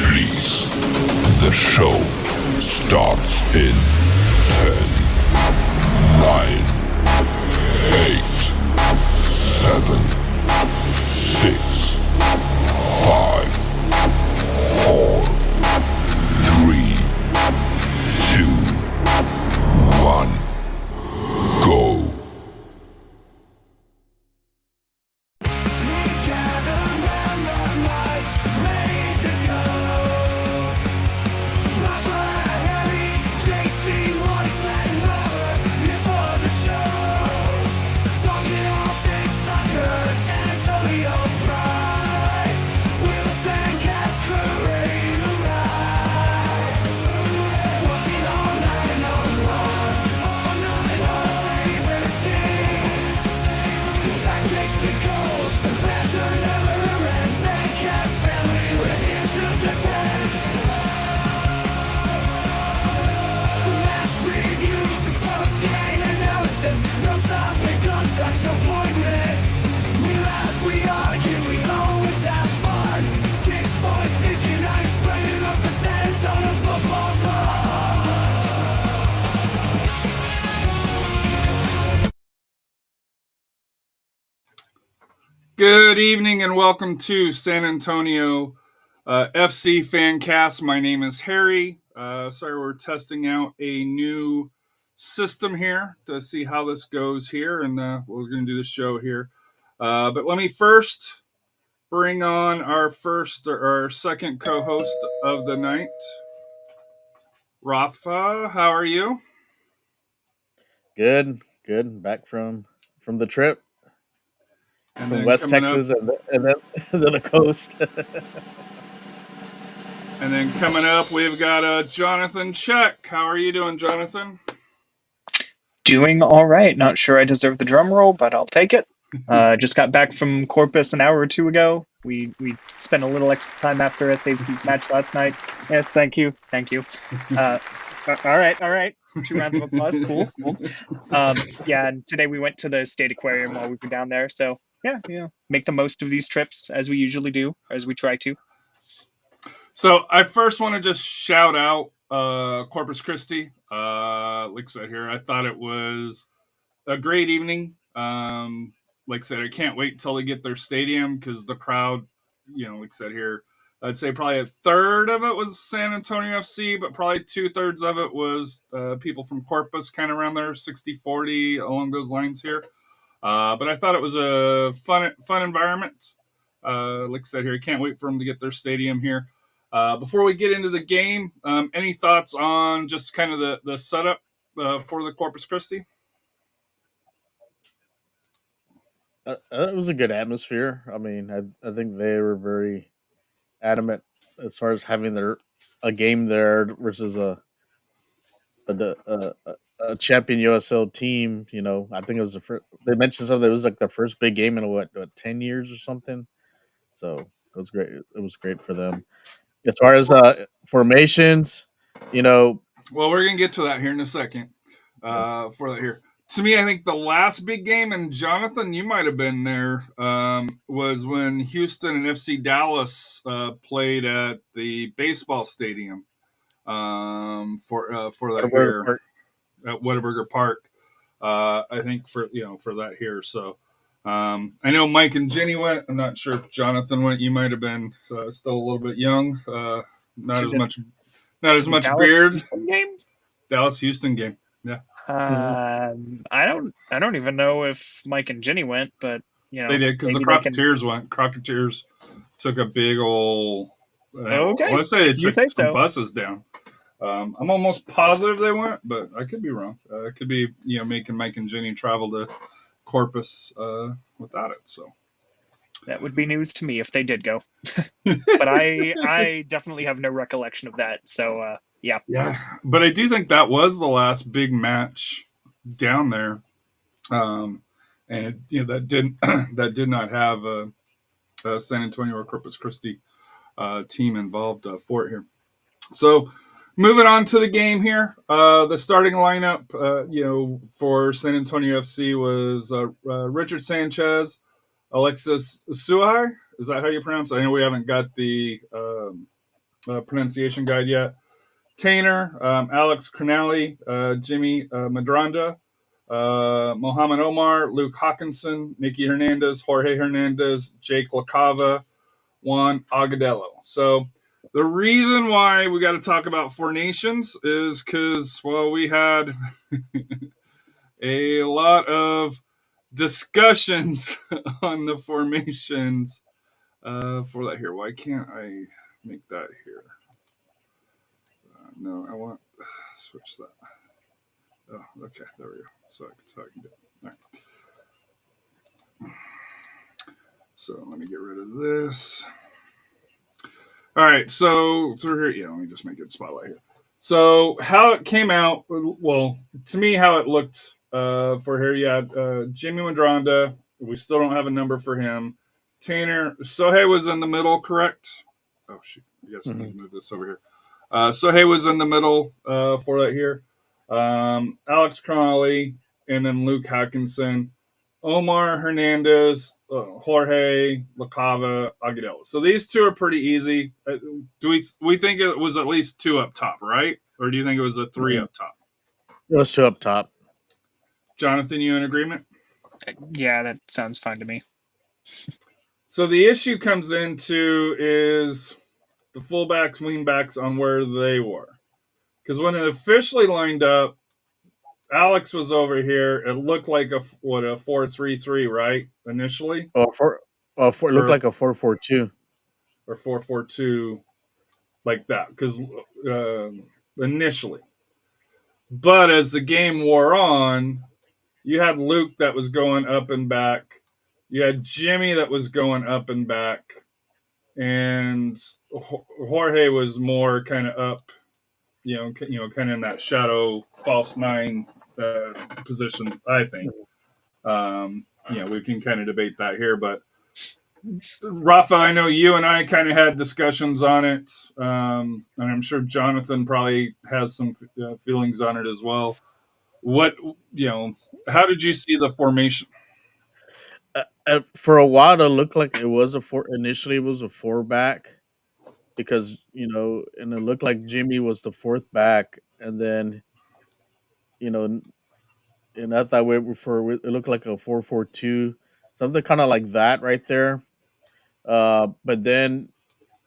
Please, the show starts in 10, 9, 8, 7, 6, 5, 4, 3, 2, 1, go. Good evening and welcome to SanAntonio FC FanCast. My name is Harry. Sorry, we're testing out a new system here to see how this goes here, and we're going to do the show here. But let me first bring on our second co-host of the night, Rafa. How are you? Good. Back from the trip. And from West Texas and then the coast. And then coming up, we've got Jonathan Check. How are you doing, Jonathan? Doing all right. Not sure I deserve the drum roll, but I'll take it. Just got back from Corpus an hour or two ago. We spent a little extra time after SAFC's match last night. Yes, thank you. All right. 2 rounds of applause. Cool. Yeah, and today we went to the State Aquarium while we were down there. So yeah, make the most of these trips as we usually do, as we try to. So I first want to just shout out Corpus Christi. Like I said here, I thought it was a great evening. Like I said, I can't wait until they get their stadium because the crowd, like I said here, I'd say probably a third of it was SanAntonio FC, but probably 2/3 of it was people from Corpus, kind of around there, 60-40 along those lines here. But I thought it was a fun environment. Like I said here, I can't wait for them to get their stadium here. Before we get into the game, any thoughts on just kind of the setup for the Corpus Christi? It was a good atmosphere. I mean, I think they were very adamant as far as having a game there versus a champion USL team. I think it was they mentioned something. It was like the first big game in what 10 years or something. So it was great. It was great for them. As far as formations, Well, we're gonna get to that here in a second. For that here, to me, I think the last big game, and Jonathan, you might have been there, was when Houston and FC Dallas played at the baseball stadium for that here at Whataburger Park. I think for that here. So I know Mike and Jenny went. I'm not sure if Jonathan went. You might have been still a little bit young. Not as much Dallas beard. Houston game? Dallas Houston game. Yeah. I don't even know if Mike and Jenny went, but they did because the Copatejas went. Copatejas took a big old. Okay. I want to say they took some buses down. I'm almost positive they went, but I could be wrong. It could be making Mike and Jenny travel to Corpus without it. So that would be news to me if they did go. But I definitely have no recollection of that. So yeah. Yeah, but I do think that was the last big match down there, and that did not have a SanAntonio or Corpus Christi team involved for it here. So moving on to the game here, the starting lineup, for SanAntonio FC was Richard Sanchez, Alexis Suhai. Is that how you pronounce it? I know we haven't got the pronunciation guide yet. Tainer, Alex Cronelli, Jimmy Madronda, Mohamed Omar, Luke Hawkinson, Nicky Hernandez, Jorge Hernandez, Jake LaCava, Juan Agadello. So the reason why we got to talk about Four Nations is because, well, we had a lot of discussions on the formations for that here. Why can't I make that here? No, I want switch that. Oh, okay, there we go. So I can do it. All right. So let me get rid of this. All right, so through here, let me just make it spotlight here. So how it came out, well, to me, how it looked for here, Jimmy Madronda. We still don't have a number for him. Tainer, Sohei was in the middle, correct? Oh, shoot. I guess I need to move this over here. Sohei was in the middle for that here. Alex Cronley, and then Luke Hawkinson. Omar Hernandez, Jorge LaCava, Agudelo. So these two are pretty easy. Do we think it was at least two up top, right? Or do you think it was a three up top? It was two up top. Jonathan, you in agreement? Yeah, that sounds fine to me. So the issue comes into is the fullbacks, wingbacks on where they were. Because when it officially lined up, Alex was over here. It looked like a 4-3-3, right? Initially, it looked like a 4-4-2 or 4-4-2, like that. Because initially, but as the game wore on, you had Luke that was going up and back. You had Jimmy that was going up and back, and Jorge was more kind of up. Kind of in that shadow false nine position, I think. We can kind of debate that here, but Rafa, I know you and I kind of had discussions on it, and I'm sure Jonathan probably has some feelings on it as well. How did you see the formation? For a while, it looked like it was initially it was a 4-back. Because and it looked like Jimmy was the 4th back, and then and I thought it looked like a 4-4-2, something kind of like that right there. But then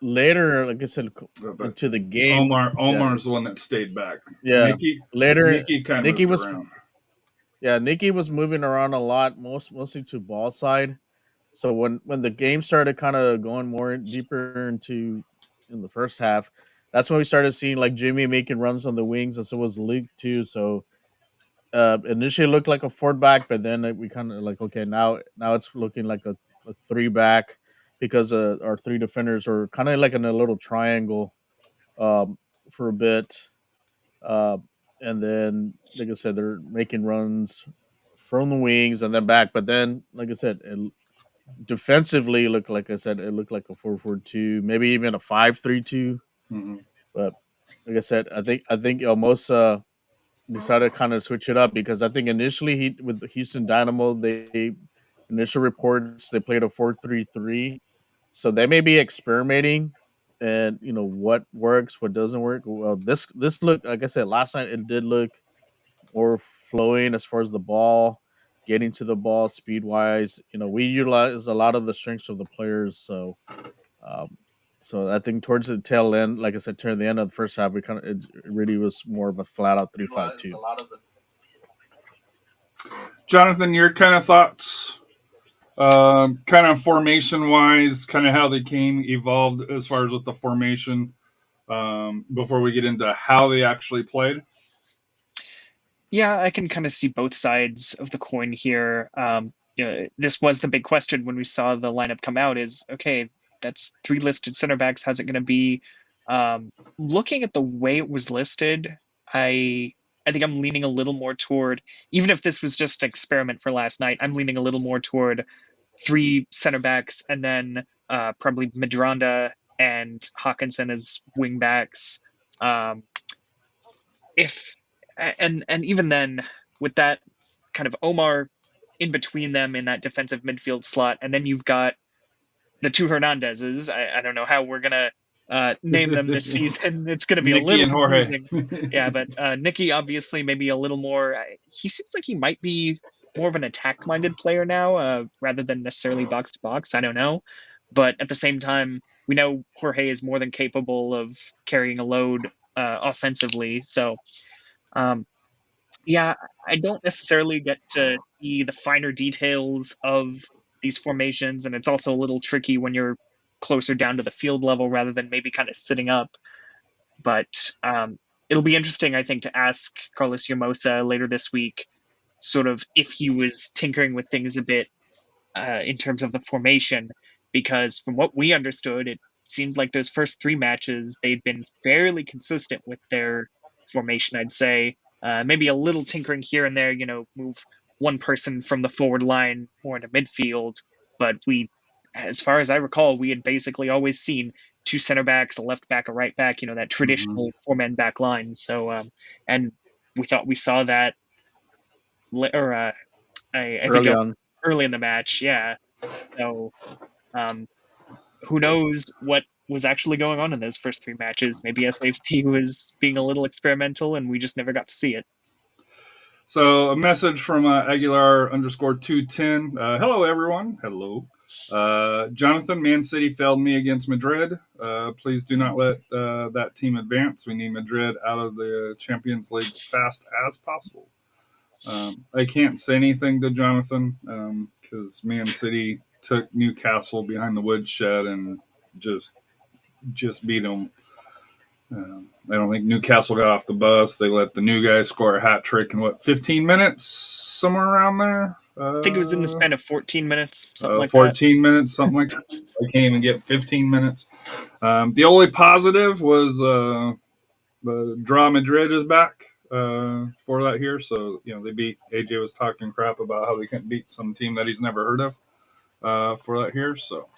later, like I said, into the game, Omar's the one that stayed back. Yeah, later Nicky kind of moved around. Yeah, Nicky was moving around a lot, mostly to ball side. So when the game started kind of going more deeper in the first half, that's when we started seeing like Jimmy making runs on the wings, and so was Luke too. So initially it looked like a 4-back, but then we kind of like, okay, now it's looking like a 3-back, because our 3 defenders are kind of like in a little triangle for a bit, and then like I said, they're making runs from the wings and then back. But then, like I said, defensively, it looked like a 4-4-2, maybe even a 5-3-2. But like I said, I think most decided to kind of switch it up, because I think initially with the Houston Dynamo, initial reports they played a 4-3-3, so they may be experimenting, and what works, what doesn't work. Well, this looked, like I said, last night it did look more flowing as far as the ball, getting to the ball speed wise. We utilize a lot of the strengths of the players, so I think towards the tail end, like I said, toward the end of the first half, it really was more of a flat out 3-5-2. Jonathan, your kind of thoughts, kind of formation wise, kind of how the game evolved as far as with the formation, before we get into how they actually played. Yeah, I can kind of see both sides of the coin here. This was the big question when we saw the lineup come out, is, okay, that's 3 listed center backs. How's it going to be? Looking at the way it was listed, I think I'm leaning a little more toward, even if this was just an experiment for last night, I'm leaning a little more toward 3 center backs, and then probably Madronda and Hawkinson as wing backs. And even then, with that kind of Omar in between them in that defensive midfield slot, and then you've got the 2 Hernandezes. I don't know how we're gonna name them this season. It's going to be a Nicky little and Jorge. confusing. Yeah, but Nicky obviously maybe a little more. He seems like he might be more of an attack-minded player now, rather than necessarily box to box. I don't know, but at the same time, we know Jorge is more than capable of carrying a load offensively. So, yeah, I don't necessarily get to see the finer details of these formations, and it's also a little tricky when you're closer down to the field level rather than maybe kind of sitting up. But it'll be interesting, I think, to ask Carlos Llamosa later this week, sort of if he was tinkering with things a bit in terms of the formation, because from what we understood, it seemed like those first three matches they'd been fairly consistent with their formation. I'd say maybe a little tinkering here and there, move one person from the forward line more into midfield, but as far as I recall, we had basically always seen two center backs, a left back, a right back, that traditional four-man back line. So, and we thought we saw that, or I think early on. early in the match, yeah. So, who knows what was actually going on in those first three matches? Maybe SAFC was being a little experimental, and we just never got to see it. So a message from Aguilar_210. Hello, everyone. Hello. Jonathan, Man City failed me against Madrid. Please do not let that team advance. We need Madrid out of the Champions League fast as possible. I can't say anything to Jonathan because Man City took Newcastle behind the woodshed and just beat them. I don't think Newcastle got off the bus. They let the new guy score a hat trick in 15 minutes, somewhere around there. I think it was in the span of 14 minutes, something like 14 minutes, something like that. I can't even get 15 minutes. The only positive was the draw. Madrid is back for that here. So, they beat, AJ was talking crap about how they couldn't beat some team that he's never heard of for that here. So.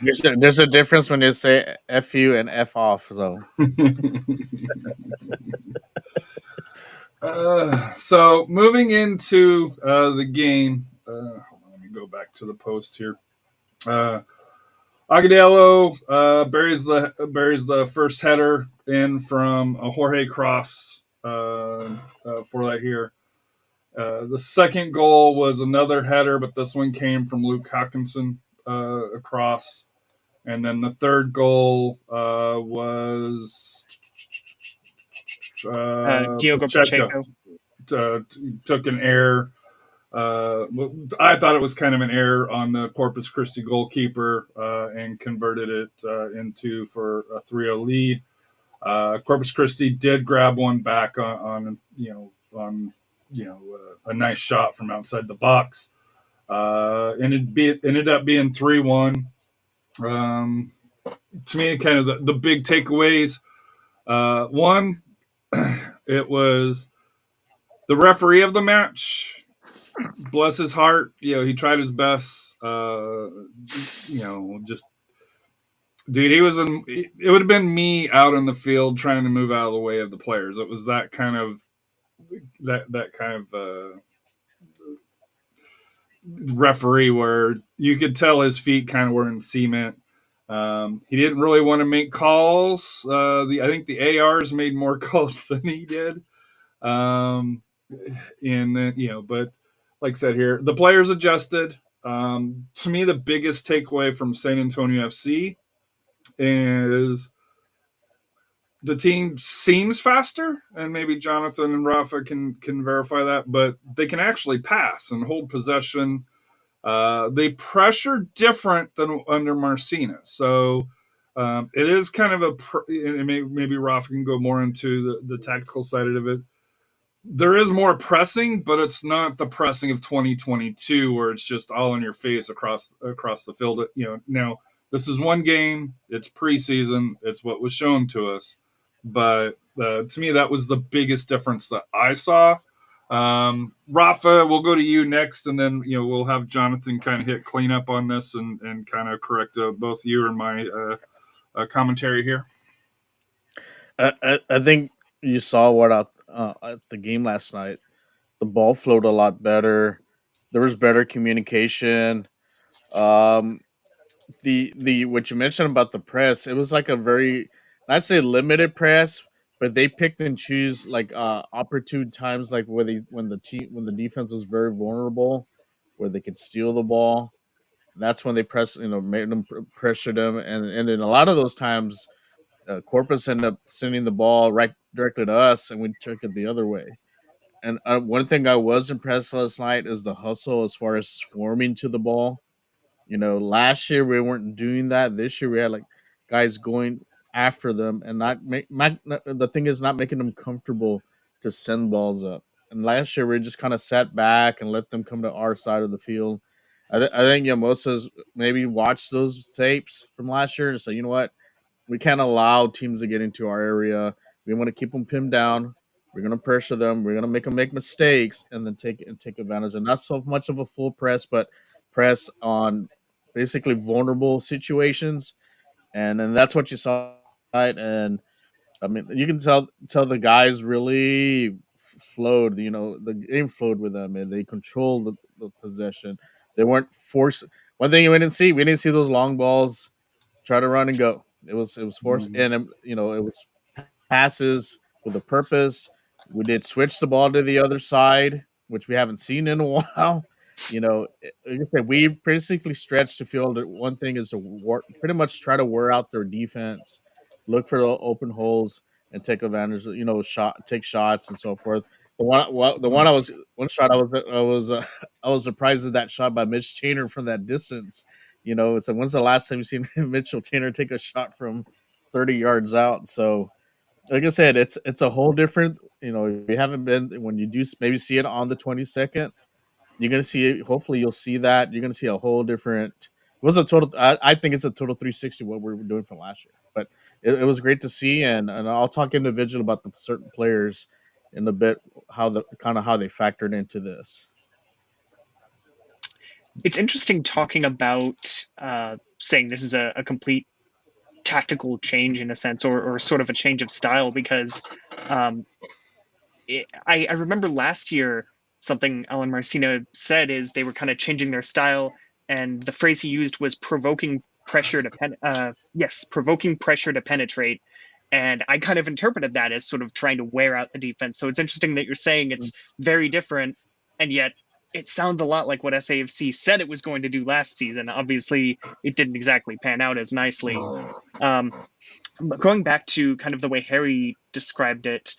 There's a difference when you say F you and F off. So, so moving into the game, hold on, let me go back to the post here. Agudelo buries the first header in from a Jorge cross for that here. The second goal was another header, but this one came from Luke Hawkinson across. And then the third goal was Diogo Pacheco. Took an error. I thought it was kind of an error on the Corpus Christi goalkeeper and converted it into for a 3-0 lead. Corpus Christi did grab one back on a nice shot from outside the box. And it ended up being 3-1. To me, kind of the big takeaways. One, it was the referee of the match. Bless his heart. He tried his best. Just dude, he was it would have been me out in the field trying to move out of the way of the players. It was that kind of referee where you could tell his feet kind of were in cement. He didn't really want to make calls. I think the ARs made more calls than he did. And then, but like I said here, the players adjusted. To me, the biggest takeaway from SanAntonio FC is the team seems faster, and maybe Jonathan and Rafa can verify that, but they can actually pass and hold possession. They pressure different than under Marcina. So it is kind of maybe Rafa can go more into the tactical side of it. There is more pressing, but it's not the pressing of 2022 where it's just all in your face across the field. Now this is one game. It's preseason. It's what was shown to us. But to me, that was the biggest difference that I saw. Rafa, we'll go to you next, and then we'll have Jonathan kind of hit cleanup on this and kind of correct both you and my commentary here. I think you saw what at the game last night. The ball flowed a lot better. There was better communication. Um, the what you mentioned about the press, it was like a very, not say limited press, but they picked and choose like opportune times, like where they when the defense was very vulnerable, where they could steal the ball. That's when they made them pressure them, and then a lot of those times, Corpus ended up sending the ball right directly to us, and we took it the other way. And one thing I was impressed last night is the hustle as far as swarming to the ball. Last year we weren't doing that. This year we had like guys going after them and the thing is not making them comfortable to send balls up. And last year we just kind of sat back and let them come to our side of the field. I think Yamosa's maybe watched those tapes from last year and say, you know what, we can't allow teams to get into our area. We want to keep them pinned down. We're going to pressure them. We're going to make them make mistakes and then take advantage. And not so much of a full press, but press on basically vulnerable situations. And then that's what you saw. Right? And I mean, you can tell the guys really flowed. The game flowed with them, and they controlled the possession. They weren't forced. One thing we didn't see those long balls try to run and go. It was forced, Mhm. and it was passes with a purpose. We did switch the ball to the other side, which we haven't seen in a while. Like I said, we basically stretched the field. One thing is to pretty much try to wear out their defense, look for the open holes, and take advantage. Take shots and so forth. One shot I was surprised at that shot by Mitch Tainer from that distance. So when's the last time you seen Mitchell Tainer take a shot from 30 yards out? So like I said, it's a whole different. If you haven't been, when you do maybe see it on the 22nd, you're gonna see it. Hopefully, you'll see that. You're gonna see a whole different. It was a total. I think it's a total 360 what we were doing from last year. But it was great to see, and I'll talk individual about the certain players in a bit, how they factored into this. It's interesting talking about saying this is a complete tactical change in a sense, or sort of a change of style, because um, I remember last year something Alan Marcina said is they were kind of changing their style, and the phrase he used was provoking pressure to penetrate. And I kind of interpreted that as sort of trying to wear out the defense. So it's interesting that you're saying it's very different, and yet it sounds a lot like what SAFC said it was going to do last season. Obviously, it didn't exactly pan out as nicely. Um, but going back to kind of the way Harry described it,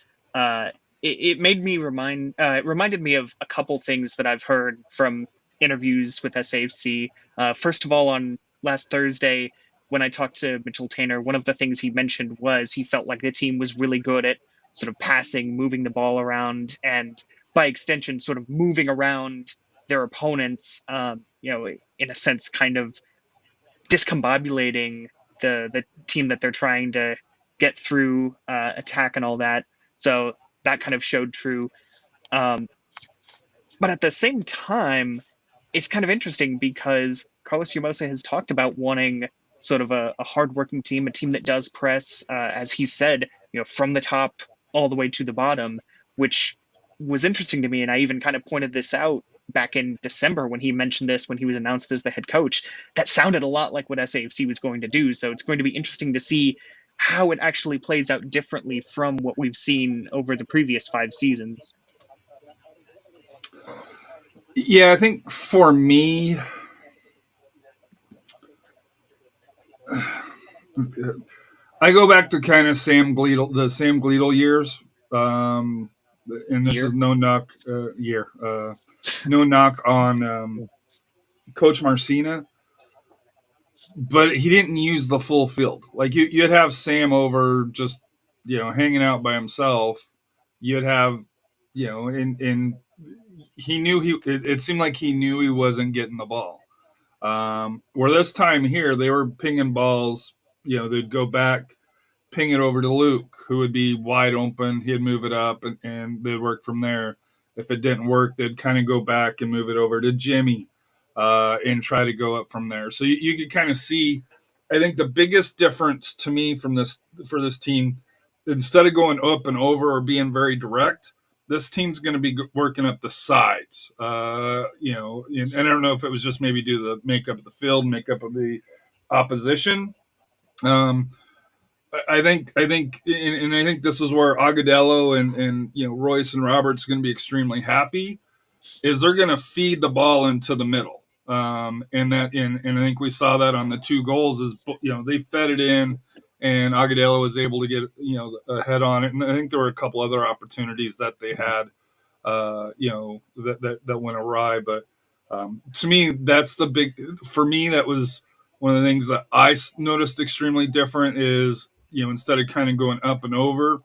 it reminded me of a couple things that I've heard from interviews with SAFC. First of all, on last Thursday, when I talked to Mitchell Tainer, one of the things he mentioned was he felt like the team was really good at sort of passing, moving the ball around, and by extension, sort of moving around their opponents, in a sense, kind of discombobulating the team that they're trying to get through, attack and all that. So that kind of showed true. Um, but at the same time, it's kind of interesting because Carlos Llamosa has talked about wanting sort of a hardworking team, a team that does press, as he said, from the top all the way to the bottom, which was interesting to me. And I even kind of pointed this out back in December when he mentioned this, when he was announced as the head coach. That sounded a lot like what SAFC was going to do. So it's going to be interesting to see how it actually plays out differently from what we've seen over the previous 5 seasons. Yeah, I think for me, I go back to kind of the Sam Gleedle years. And this is no knock no knock on Coach Marcina, but he didn't use the full field. Like you'd have Sam over just hanging out by himself. You'd have and he knew it seemed like he knew he wasn't getting the ball. Where this time here, they were pinging balls. They'd go back, ping it over to Luke, who would be wide open. He'd move it up, and they'd work from there. If it didn't work, they'd kind of go back and move it over to Jimmy and try to go up from there. So you could kind of see, I think the biggest difference to me for this team, instead of going up and over or being very direct, this team's going to be working up the sides. And I don't know if it was just maybe due to the makeup of the field, makeup of the opposition. I think, and I think this is where Agudelo and Royce and Roberts are going to be extremely happy. Is they're going to feed the ball into the middle, and I think we saw that on the 2 goals. Is they fed it in, and Agudelo was able to get ahead on it. And I think there were a couple other opportunities that they had, that went awry. But to me, that's the big. For me, that was one of the things that I noticed extremely different. Is instead of kind of going up and over,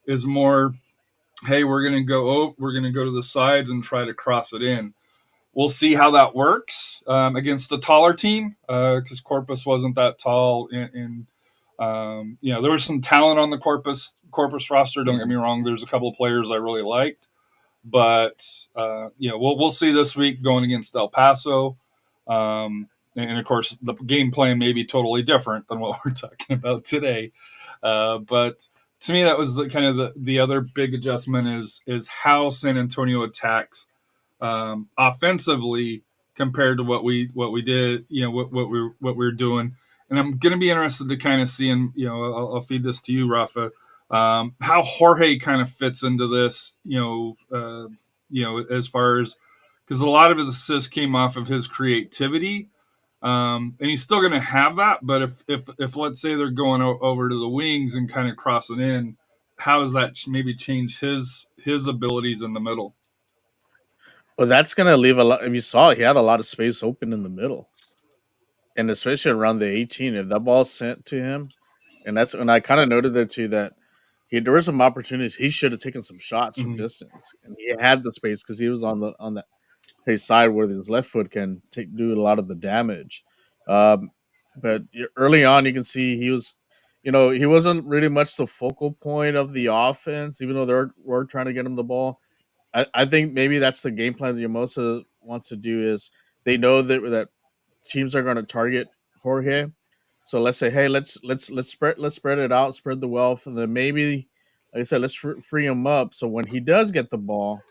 is more, hey, we're gonna go to the sides and try to cross it in. We'll see how that works against a taller team, because Corpus wasn't that tall. There was some talent on the Corpus roster. Don't get me wrong. There's a couple of players I really liked, but we'll see this week going against El Paso. And of course, the game plan may be totally different than what we're talking about today. But to me, that was the other big adjustment is how SanAntonio attacks offensively compared to what we did, what we were doing. And I'm going to be interested to kind of see, and I'll feed this to you, Rafa, how Jorge kind of fits into this, as far as, because a lot of his assists came off of his creativity. And he's still going to have that, but if let's say they're going over to the wings and kind of crossing in, how does that maybe change his abilities in the middle? Well, that's going to leave a lot. If you saw, he had a lot of space open in the middle, and especially around the 18, if that ball's sent to him, and that's when I kind of noted that too, that there were some opportunities. He should have taken some shots from distance, and he had the space because he was on that his side where his left foot can do a lot of the damage. But early on, you can see he was, he wasn't really much the focal point of the offense, even though they were trying to get him the ball. I think maybe that's the game plan that Yamosa wants to do. Is they know that teams are going to target Jorge, so let's say, hey, let's spread it out, spread the wealth, and then maybe, like I said, let's free him up so when he does get the ball,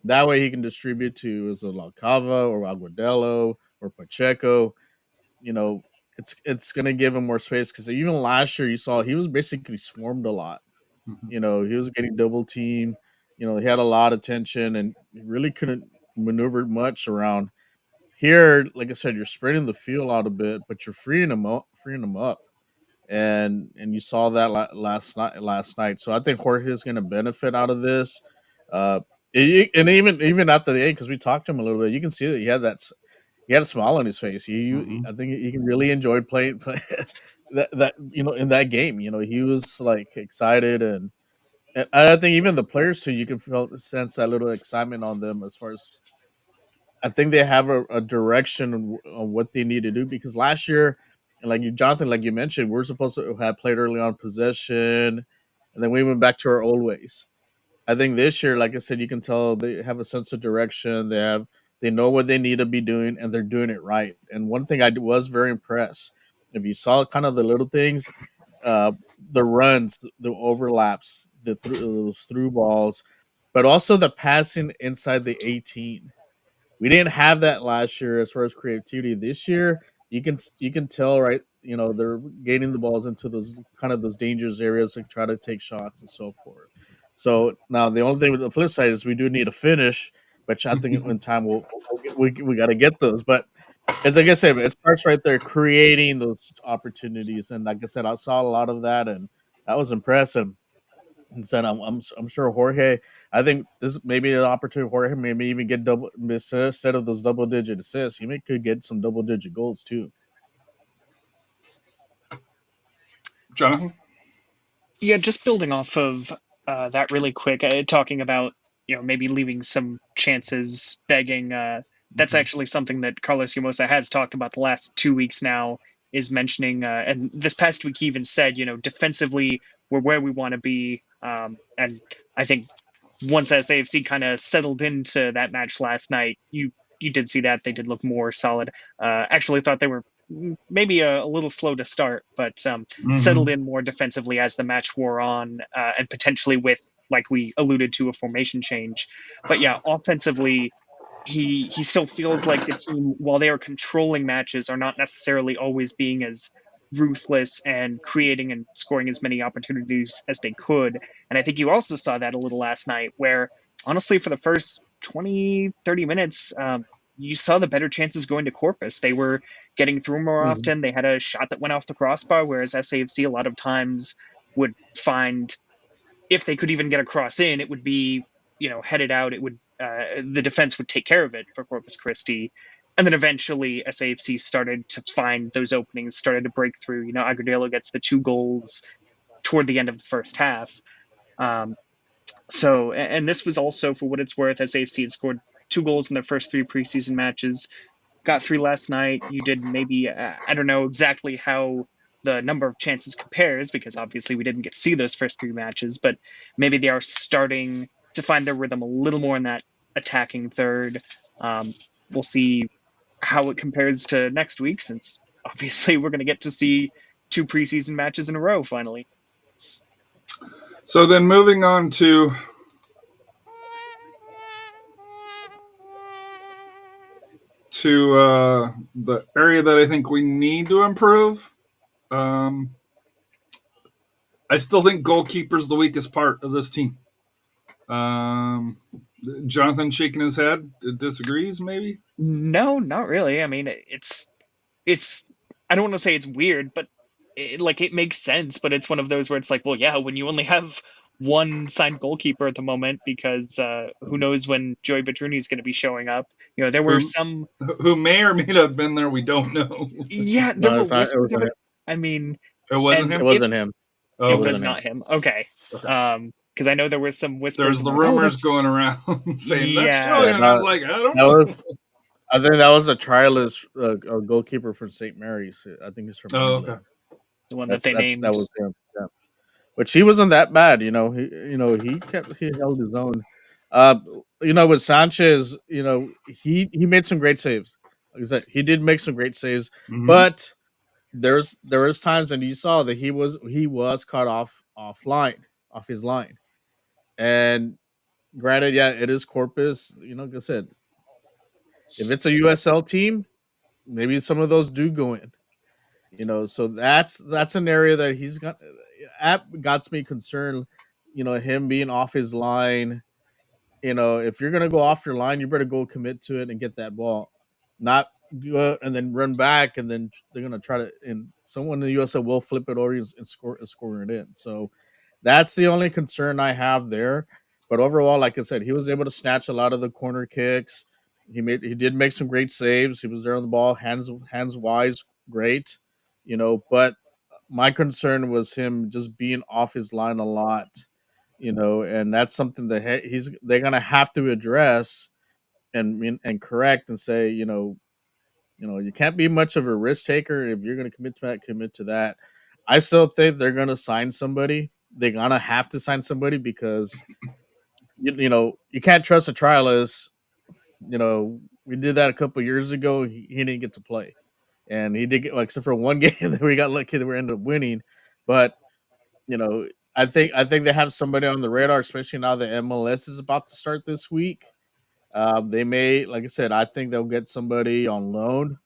that way he can distribute to La Cava or Agudelo or Pacheco. It's going to give him more space, because even last year you saw he was basically swarmed a lot. He was getting double teamed. He had a lot of tension and he really couldn't maneuver much around. Here, like I said, you're spreading the field out a bit, but you're freeing him up, and you saw that last night. So I think Jorge is going to benefit out of this. And even after the end, because we talked to him a little bit, you can see that he had a smile on his face. I think he really enjoyed playing that in that game. He was like excited, and I think even the players too, you can sense that little excitement on them, as far as I think they have a direction on what they need to do, because last year, and Jonathan, like you mentioned, we're supposed to have played early on possession, and then we went back to our old ways. I think this year, like I said, you can tell they have a sense of direction. They know what they need to be doing, and they're doing it right. And one thing I was very impressed, if you saw kind of the little things, the runs, the overlaps, those through balls, but also the passing inside the 18. We didn't have that last year as far as creativity. This year, you can tell, right? They're gaining the balls into those dangerous areas to try to take shots and so forth. So now the only thing with the flip side is we do need a finish, which I think in time we got to get those. But as like I said, it starts right there, creating those opportunities. And like I said, I saw a lot of that, and that was impressive. And said, I'm sure Jorge. I think this may be an opportunity. Jorge maybe even get double instead of those double-digit assists. He could get some double-digit goals too. Jonathan? Yeah, just building off of that really quick, talking about maybe leaving some chances begging. That's actually something that Carlos Yamosa has talked about the last 2 weeks now. Is mentioning, and this past week he even said, defensively we're where we want to be. And I think once SAFC kind of settled into that match last night, you did see that they did look more solid. Actually thought they were maybe a little slow to start, but settled in more defensively as the match wore on, and potentially with like we alluded to, a formation change. But yeah, offensively, he still feels like the team, while they are controlling matches, are not necessarily always being as ruthless and creating and scoring as many opportunities as they could. And I think you also saw that a little last night, where honestly, for the first 20, 30 minutes, you saw the better chances going to Corpus. They were getting through more often. They had a shot that went off the crossbar, whereas SAFC a lot of times would find, if they could even get a cross in, it would be, headed out. It would, the defense would take care of it for Corpus Christi. And then eventually SAFC started to find those openings, started to break through. Agudelo gets the 2 goals toward the end of the first half. So, and this was also, for what it's worth, SAFC had scored 2 goals in their first 3 preseason matches, got 3 last night. You did maybe, I don't know exactly how the number of chances compares, because obviously we didn't get to see those first 3 matches, but maybe they are starting to find their rhythm a little more in that attacking third. We'll see how it compares to next week, since obviously we're going to get to see 2 preseason matches in a row finally. So then moving on to the area that I think we need to improve. I still think goalkeeper's the weakest part of this team. Jonathan shaking his head, disagrees maybe? No, not really. I mean, it's I don't want to say it's weird, but it makes sense. But it's one of those where it's like, well, yeah, when you only have one signed goalkeeper at the moment, because who knows when Joey Petruni is going to be showing up. There were some who may or may not have been there. We don't know. Yeah, there were whispers of it. I mean, it wasn't him. It wasn't him. It was not him. Okay. Because I know there was some whispers. There's the rumors going around saying that's Joey, and I was like, I don't know. I think that was a trialist goalkeeper from St. Mary's. I think he's from. Okay. The one that they named. That was him. Yeah. But he wasn't that bad, He held his own. With Sanchez, he made some great saves. Like I said, he did make some great saves, but there was times, and you saw that he was caught off his line. And granted, yeah, it is Corpus. Like I said, if it's a USL team, maybe some of those do go in. So that's an area that he's got. Got me concerned. Him being off his line. If you're gonna go off your line, you better go commit to it and get that ball, not go and then run back, and then they're gonna try to. And someone in the USL will flip it over and score it in. So that's the only concern I have there. But overall, like I said, he was able to snatch a lot of the corner kicks. He did make some great saves. He was there on the ball, hands wise, great. But my concern was him just being off his line a lot, and that's something that they're gonna have to address and correct and say, you can't be much of a risk taker. If you're gonna commit to that. I still think they're gonna sign somebody. They're gonna have to sign somebody because you can't trust a trialist. We did that a couple of years ago. He didn't get to play. And he did get, except for one game that we got lucky that we ended up winning. But, I think they have somebody on the radar, especially now that MLS is about to start this week. They may, like I said, I think they'll get somebody on loan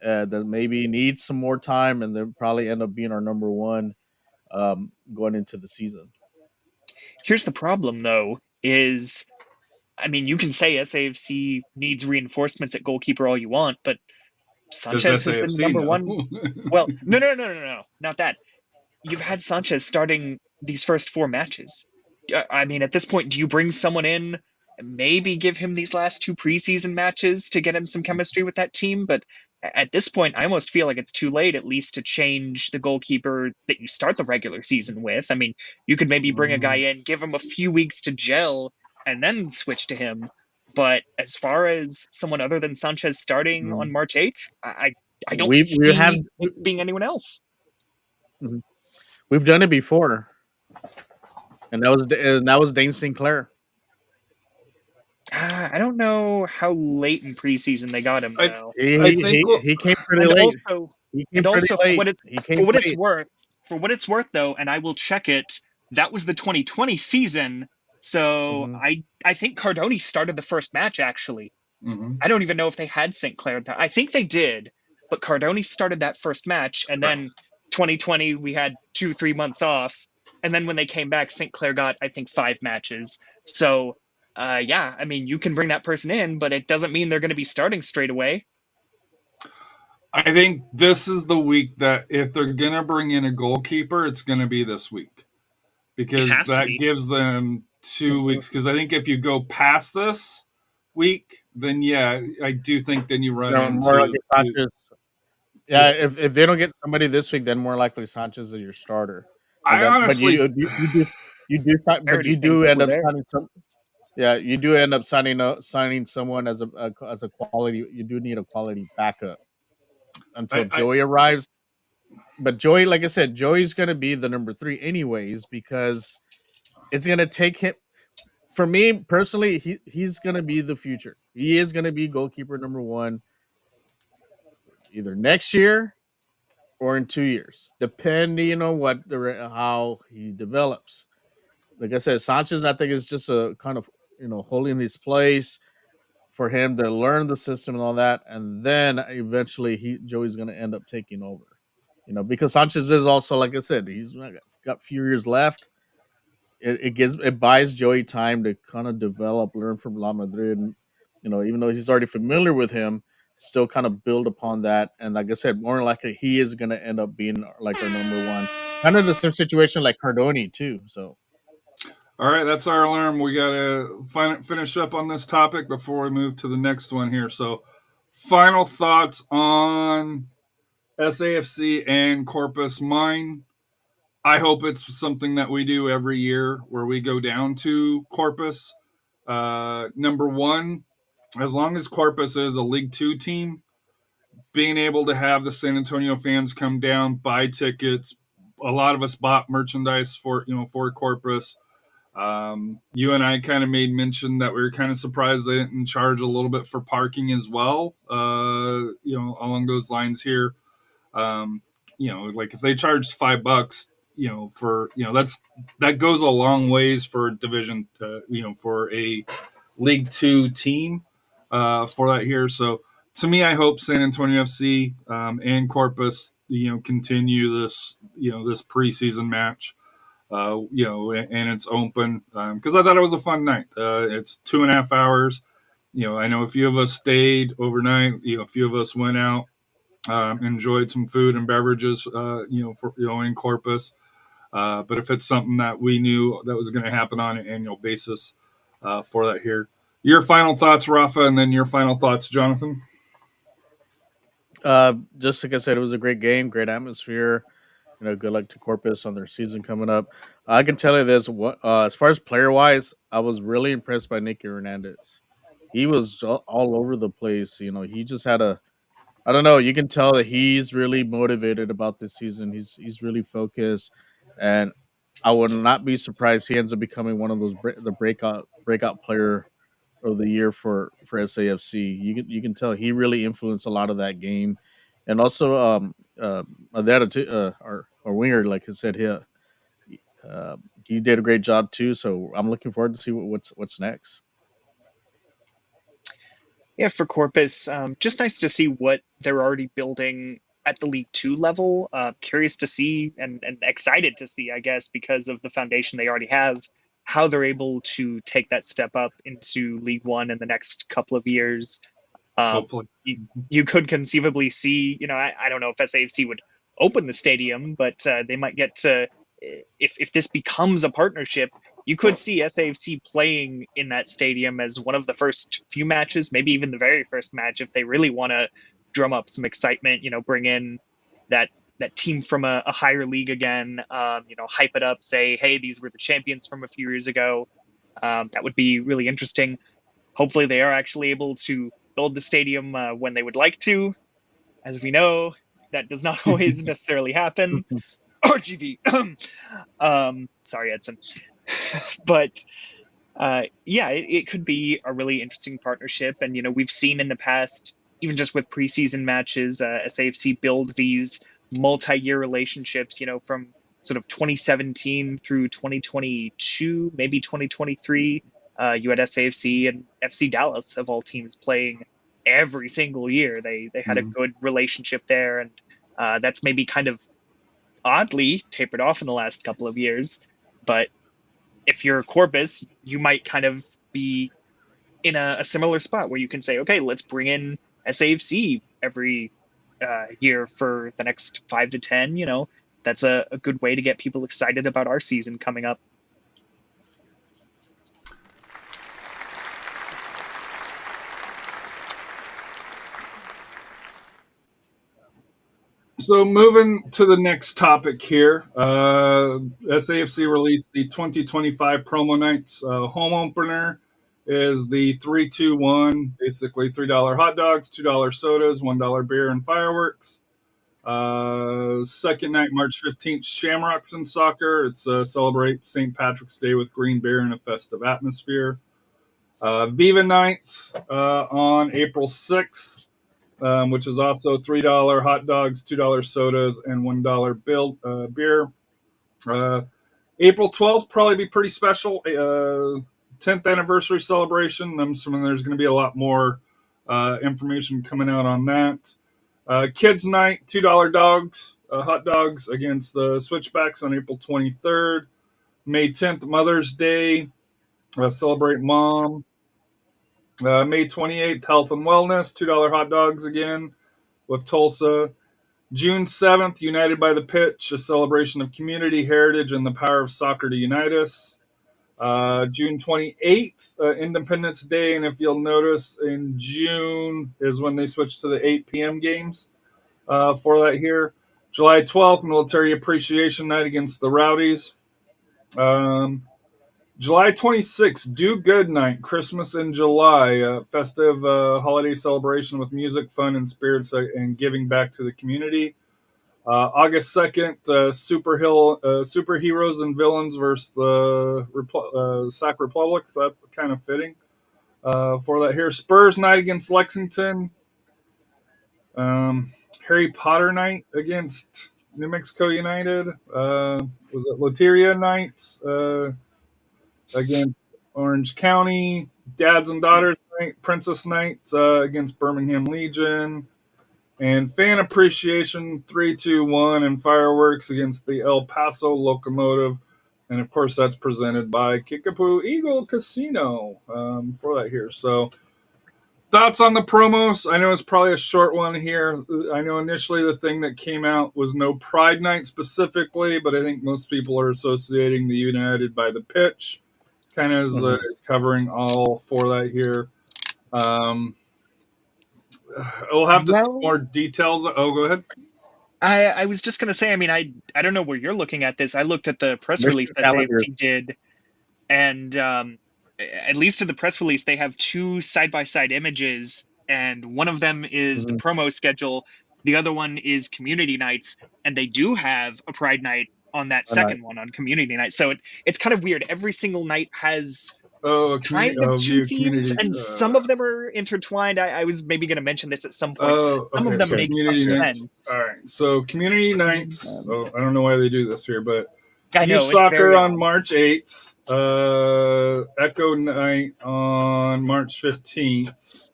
that maybe needs some more time, and they'll probably end up being our number one going into the season. Here's the problem, though, is, I mean, you can say SAFC needs reinforcements at goalkeeper all you want, but Sanchez has been number one. Well, no, not that. You've had Sanchez starting these first 4 matches. I mean, at this point, do you bring someone in, maybe give him these last 2 preseason matches to get him some chemistry with that team? But at this point, I almost feel like it's too late, at least, to change the goalkeeper that you start the regular season with. I mean, you could maybe bring a guy in, give him a few weeks to gel, and then switch to him. But as far as someone other than Sanchez starting on March 8th, I don't see it being anyone else. We've done it before, and that was Dane Sinclair. I don't know how late in preseason they got him. Though. He came pretty late. For what it's worth, though, and I will check it. That was the 2020 season. So Mhm. I think Cardoni started the first match, actually. Mm-hmm. I don't even know if they had St. Clair. I think they did, but Cardoni started that first match, and then 2020 we had 2-3 months off, and then when they came back, St. Clair got, I think, 5 matches. So yeah, I mean, you can bring that person in, but it doesn't mean they're going to be starting straight away. I think this is the week that if they're gonna bring in a goalkeeper, it's gonna be this week, It because has to that be. gives them 2 weeks. Because I think if you go past this week, then yeah, I do think then you run More into likely Sanchez. Yeah, if they don't get somebody this week, then more likely Sanchez is your starter, and I then but honestly, I but already you think do if end we're up there. signing some. Yeah, you do end up signing someone as a quality. You do need a quality backup until I Joey arrives. But Joey, like I said, Joey's going to be the number 3 anyways because it's going to take him. For me personally, he's going to be the future. He is going to be goalkeeper number 1 either next year or in 2 years, depending on how he develops. Like I said, Sanchez, I think is just a kind of holding his place for him to learn the system and all that, and then eventually Joey's going to end up taking over. Because Sanchez is also, like I said, he's got a few years left. It buys Joey time to kind of develop, learn from La Madrid, and even though he's already familiar with him, still kind of build upon that. And like I said, more likely he is going to end up being like our number 1. Kind of the same situation like Cardoni too. So all right, that's our alarm. We gotta finish up on this topic before we move to the next one here. So, final thoughts on SAFC and Corpus. Mine, I hope it's something that we do every year where we go down to Corpus. Number one, as long as Corpus is a League Two team, being able to have the San Antonio fans come down, buy tickets. A lot of us bought merchandise for Corpus. You and I kind of made mention that we were kind of surprised they didn't charge a little bit for parking as well. Along those lines here. Um, like if they charged $5, that goes a long ways for division, for a League Two team, for that here. So to me, I hope San Antonio FC and Corpus, continue this preseason match. And it's open because I thought it was a fun night. It's 2.5 hours. I know a few of us stayed overnight. A few of us went out, enjoyed some food and beverages, in Corpus. But if it's something that we knew that was going to happen on an annual basis, for that here. Your final thoughts, Rafa, and then your final thoughts, Jonathan. just like I said, it was a great game, great atmosphere. Good luck to Corpus on their season coming up. I can tell you this: as far as player wise, I was really impressed by Nicky Hernandez. He was all over the place. He just had I don't know. You can tell that he's really motivated about this season. He's really focused, and I would not be surprised he ends up becoming one of those the breakout player of the year for SAFC. You can tell he really influenced a lot of that game, and also our winger, like I said, he did a great job too. So I'm looking forward to see what's next. Yeah, for Corpus, just nice to see what they're already building at the League Two level. Curious to see and excited to see, I guess, because of the foundation they already have, how they're able to take that step up into League One in the next couple of years. Hopefully, you could conceivably see, I don't know if SAFC would open the stadium, but they might get to, if this becomes a partnership, you could see SAFC playing in that stadium as one of the first few matches, maybe even the very first match, if they really want to drum up some excitement, bring in that team from a higher league again, hype it up, say, hey, these were the champions from a few years ago. That would be really interesting. Hopefully they are actually able to build the stadium when they would like to. As we know, that does not always necessarily happen. RGV. Sorry, Edson. But yeah, it could be a really interesting partnership. And, we've seen in the past, even just with preseason matches, SAFC build these multi-year relationships, from sort of 2017 through 2022, maybe 2023, you had SAFC and FC Dallas of all teams playing every single year. They had a good relationship there, and that's maybe kind of oddly tapered off in the last couple of years. But if you're Corpus, you might kind of be in a similar spot where you can say, okay, let's bring in SAFC every year for the next 5 to 10. That's a good way to get people excited about our season coming up. So moving to the next topic here, SAFC released the 2025 promo nights. Home opener is the 3-2-1, basically $3 hot dogs, $2 sodas, $1 beer, and fireworks. Second night, March 15th, Shamrocks in soccer. It's celebrate St. Patrick's Day with green beer and a festive atmosphere. Viva night on April 6th. Which is also $3 hot dogs, $2 sodas, and $1 beer. April 12th probably be pretty special. 10th anniversary celebration. I'm assuming there's going to be a lot more information coming out on that. Kids night, $2 hot dogs against the Switchbacks on April 23rd. May 10th, Mother's Day. Celebrate Mom. May 28th, Health and Wellness, $2 hot dogs again with Tulsa. June 7th, United by the Pitch, a celebration of community heritage and the power of soccer to unite us. June 28th, Independence Day, and if you'll notice, in June is when they switched to the 8 p.m. games for that here. July 12th, Military Appreciation Night against the Rowdies. July 26th, Do Good Night, Christmas in July, festive holiday celebration with music, fun, and spirits, and giving back to the community. August 2nd, superheroes and villains versus the Sac Republic, so that's kind of fitting for that here. Spurs Night against Lexington. Harry Potter Night against New Mexico United. Was it Loteria Night? Against Orange County, Dads and Daughters Night, Princess Night against Birmingham Legion, and Fan Appreciation 3-2-1 and fireworks against the El Paso Locomotive. And of course, that's presented by Kickapoo Eagle Casino for that here. So, thoughts on the promos? I know it's probably a short one here. I know initially the thing that came out was no Pride Night specifically, but I think most people are associating the United by the Pitch. Kind of is covering all for that here. We'll have to see more details. Oh, go ahead. I was just going to say, I mean, I don't know where you're looking at this. I looked at the press release that SAFC did, and at least in the press release, they have two side-by-side images, and one of them is the promo schedule. The other one is community nights, and they do have a Pride Night on that second one, on community night. So it's kind of weird. Every single night has kind of two themes, and some of them are intertwined. I was maybe going to mention this at some point. Some of them make sense. All right, so community nights. I don't know why they do this here, but Youth Soccer on March 8th. Echo Night on March 15th.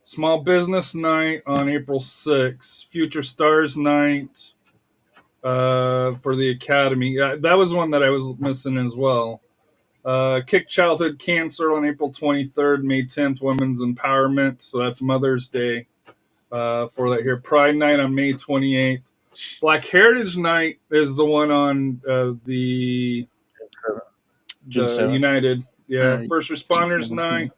Small Business Night on April 6th. Future Stars Night for the Academy. That was one that I was missing as well. Kick Childhood Cancer on April 23rd. May 10th, Women's Empowerment. So that's Mother's Day for that here. Pride Night on May 28th. Black Heritage Night is the one on the United. Yeah, First Responders Night.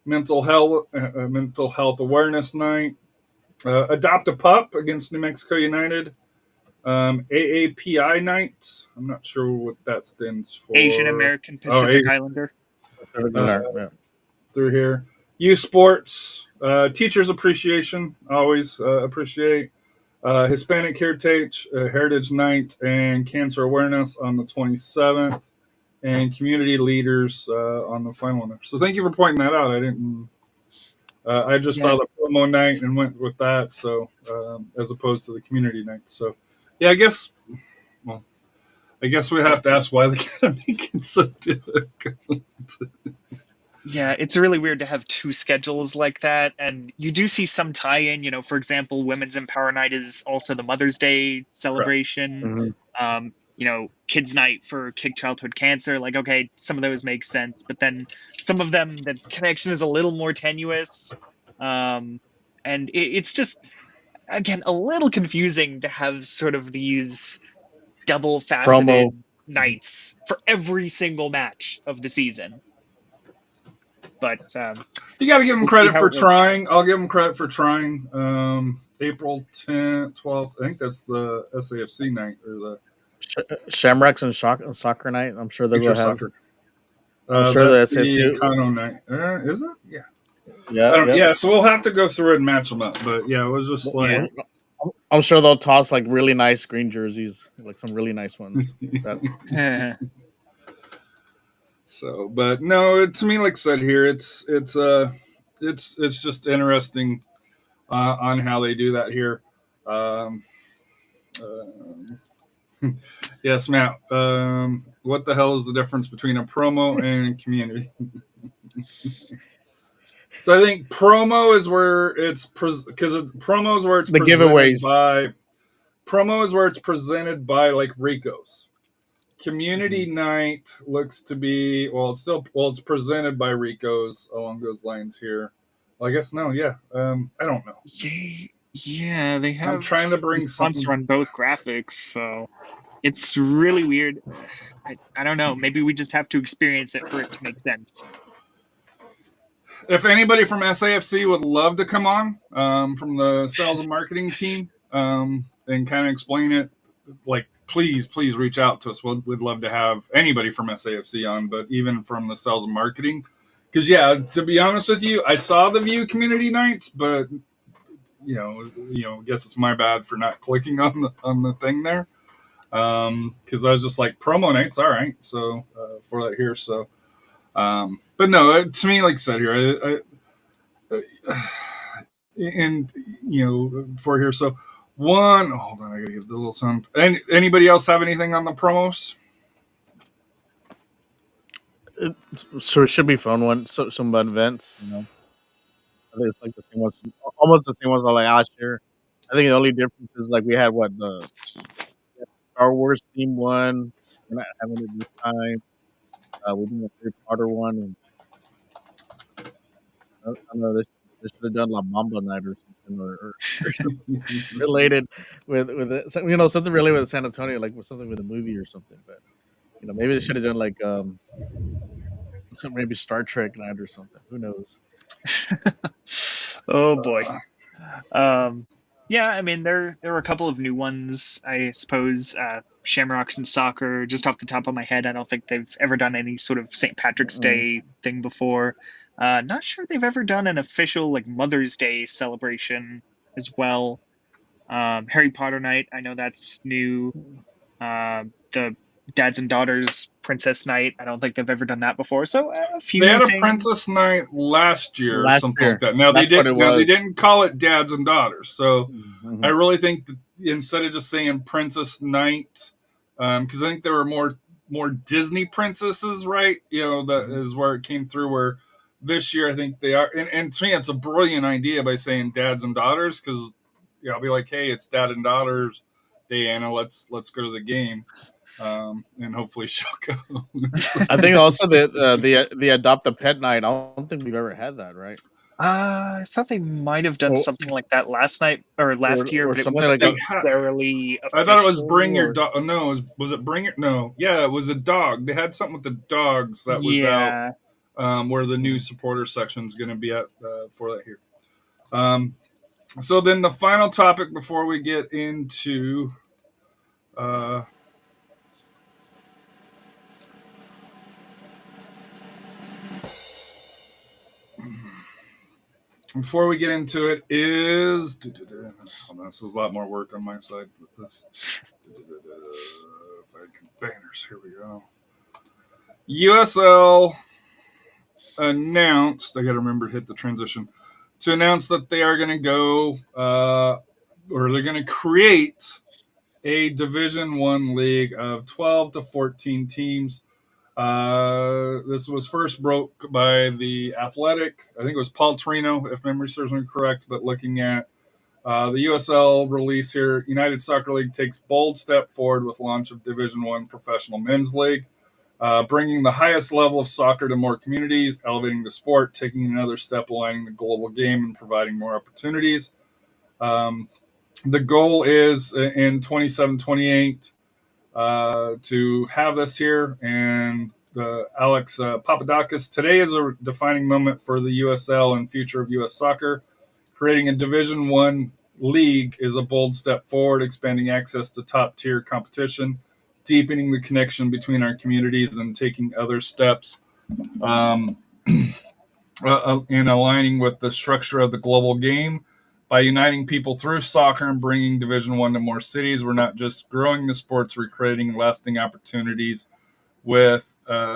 Mental Health Awareness Night. Adopt a Pup against New Mexico United. AAPI Night. I'm not sure what that stands for. Asian American Pacific Islander. Through here. Youth Sports. Teachers Appreciation. Always appreciate. Hispanic Heritage Night and Cancer Awareness on the 27th. And Community Leaders on the final one. So thank you for pointing that out. I didn't. I just saw the promo night and went with that. So as opposed to the community night. So yeah, I guess. Well, I guess we have to ask why they gotta make it so difficult. Yeah, it's really weird to have two schedules like that, and you do see some tie-in. For example, Women's Empower Night is also the Mother's Day celebration. Kids Night for Kick Childhood Cancer. Like, okay, some of those make sense, but then some of them, the connection is a little more tenuous, and it's just, again, a little confusing to have sort of these double-faceted Promo. nights for every single match of the season. But you got to give them we'll credit for trying. I'll give them credit for trying. April 10th, 12th. I think that's the SAFC night or the Shamrocks and Soccer Night. I'm sure they're going to have. Soccer. I'm sure the that's SAFC. the Kano night. Is it? Yeah. Yeah. Yeah. So we'll have to go through it and match them up. But yeah, it was just like. I'm sure they'll toss like really nice green jerseys, like some really nice ones. So, but no, to me, like I said here, it's just interesting on how they do that here. Yes, Matt. What the hell is the difference between a promo and community? So I think promo is where it's because promo is where it's the giveaways. Promo is where it's presented by like Rico's. Community night looks to be it's presented by Rico's along those lines here. Well, I guess no, yeah. I don't know. Yeah, they have. I'm trying to bring sponsor on both graphics, so it's really weird. I don't know. Maybe we just have to experience it for it to make sense. If anybody from SAFC would love to come on from the sales and marketing team and kind of explain it, like please reach out to us. We'd love to have anybody from SAFC on, but even from the sales and marketing. Because, yeah, to be honest with you, I saw the View community nights, but, I guess it's my bad for not clicking on the thing there. Because I was just like, promo nights, all right. So, for that here, so. But no, to me, like I said here, for here, so. Hold on, I gotta get the little sound. Anybody else have anything on the promos? So it should be fun one. So some events, I think it's like the same ones, almost the same ones like last year. I think the only difference is like we had the Star Wars theme one. We're not having it this time. We're doing a Harry Potter one, and I don't know. They should have done La Mamba night or something, or something related with it. Something related with SanAntonio, like with something with a movie or something. But maybe they should have done like maybe Star Trek night or something. Who knows? Oh boy. Yeah, I mean there were a couple of new ones, I suppose. Shamrocks and Soccer, just off the top of my head, I don't think they've ever done any sort of St. Patrick's Day thing before. Not sure they've ever done an official like Mother's Day celebration as well. Harry Potter night, I know that's new. The Dads and Daughters Princess Night, I don't think they've ever done that before. So a few. They had things. A Princess Night last year or something like that. Now they didn't call it Dads and Daughters. So I really think that instead of just saying Princess Night, because I think there were more Disney princesses, right? That is where it came through. Where this year I think they are, and to me it's a brilliant idea by saying Dads and Daughters, because I'll be like, hey, it's Dad and Daughters Day, Anna. Let's go to the game. And hopefully she'll go. I think also the Adopt a Pet night. I don't think we've ever had that, right? I thought they might have done something like that last night or last year, or but it something wasn't like necessarily official. I thought it was Bring Your Dog. No, was it Bring Your? No, yeah, it was a dog. They had something with the dogs that was out. Where the new supporter section is going to be at for that here. So then the final topic before we get into. Before we get into it is... Hold on, this is a lot more work on my side with this. If I can banners, here we go. USL announced, I got to remember to hit the transition, to announce that they are going to go, or they're going to create a Division One league of 12 to 14 teams. This was first broke by the Athletic. I think it was Paul Torino, if memory serves me correct. But looking at the USL release here, United Soccer League takes bold step forward with launch of Division One professional men's league, bringing the highest level of soccer to more communities, elevating the sport, taking another step, aligning the global game, and providing more opportunities. The goal is in 27-28 to have this here, and Alex Papadakis. Today is a defining moment for the USL and future of U.S. soccer. Creating a Division One league is a bold step forward, expanding access to top-tier competition, deepening the connection between our communities, and taking other steps in aligning with the structure of the global game. By uniting people through soccer and bringing Division One to more cities, we're not just growing the sports, we're creating lasting opportunities with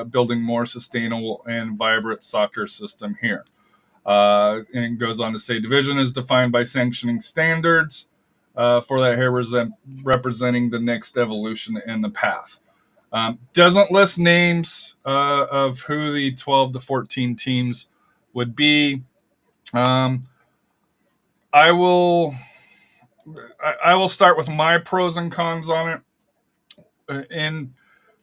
building more sustainable and vibrant soccer system here. And it goes on to say, division is defined by sanctioning standards for that here representing the next evolution in the path. Doesn't list names of who the 12 to 14 teams would be. I will start with my pros and cons on it. And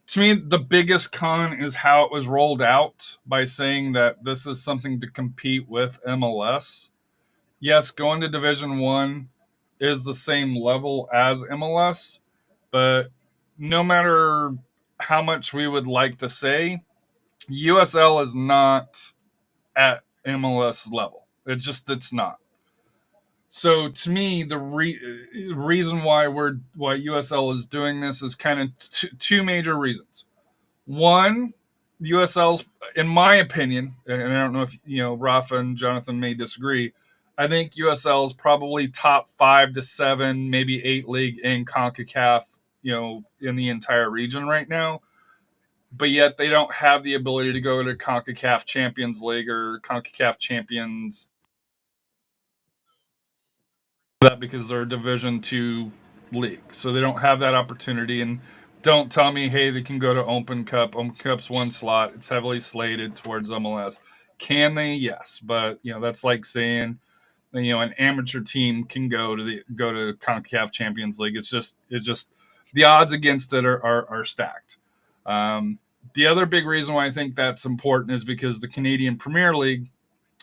to me, the biggest con is how it was rolled out by saying that this is something to compete with MLS. Yes, going to Division One is the same level as MLS, but no matter how much we would like to say, USL is not at MLS level. It's not. So to me, the reason why USL is doing this is kind of two major reasons. One, USL's, in my opinion, and I don't know if Rafa and Jonathan may disagree, I think USL is probably top 5 to 7, maybe 8 league in CONCACAF, in the entire region right now. But yet they don't have the ability to go to CONCACAF Champions League or CONCACAF Champions, that because they're a Division II league. So they don't have that opportunity. And don't tell me, hey, they can go to Open Cup. Open Cup's one slot. It's heavily slated towards MLS. Can they? Yes. But, that's like saying, an amateur team can go to CONCACAF Champions League. It's just the odds against it are stacked. The other big reason why I think that's important is because the Canadian Premier League,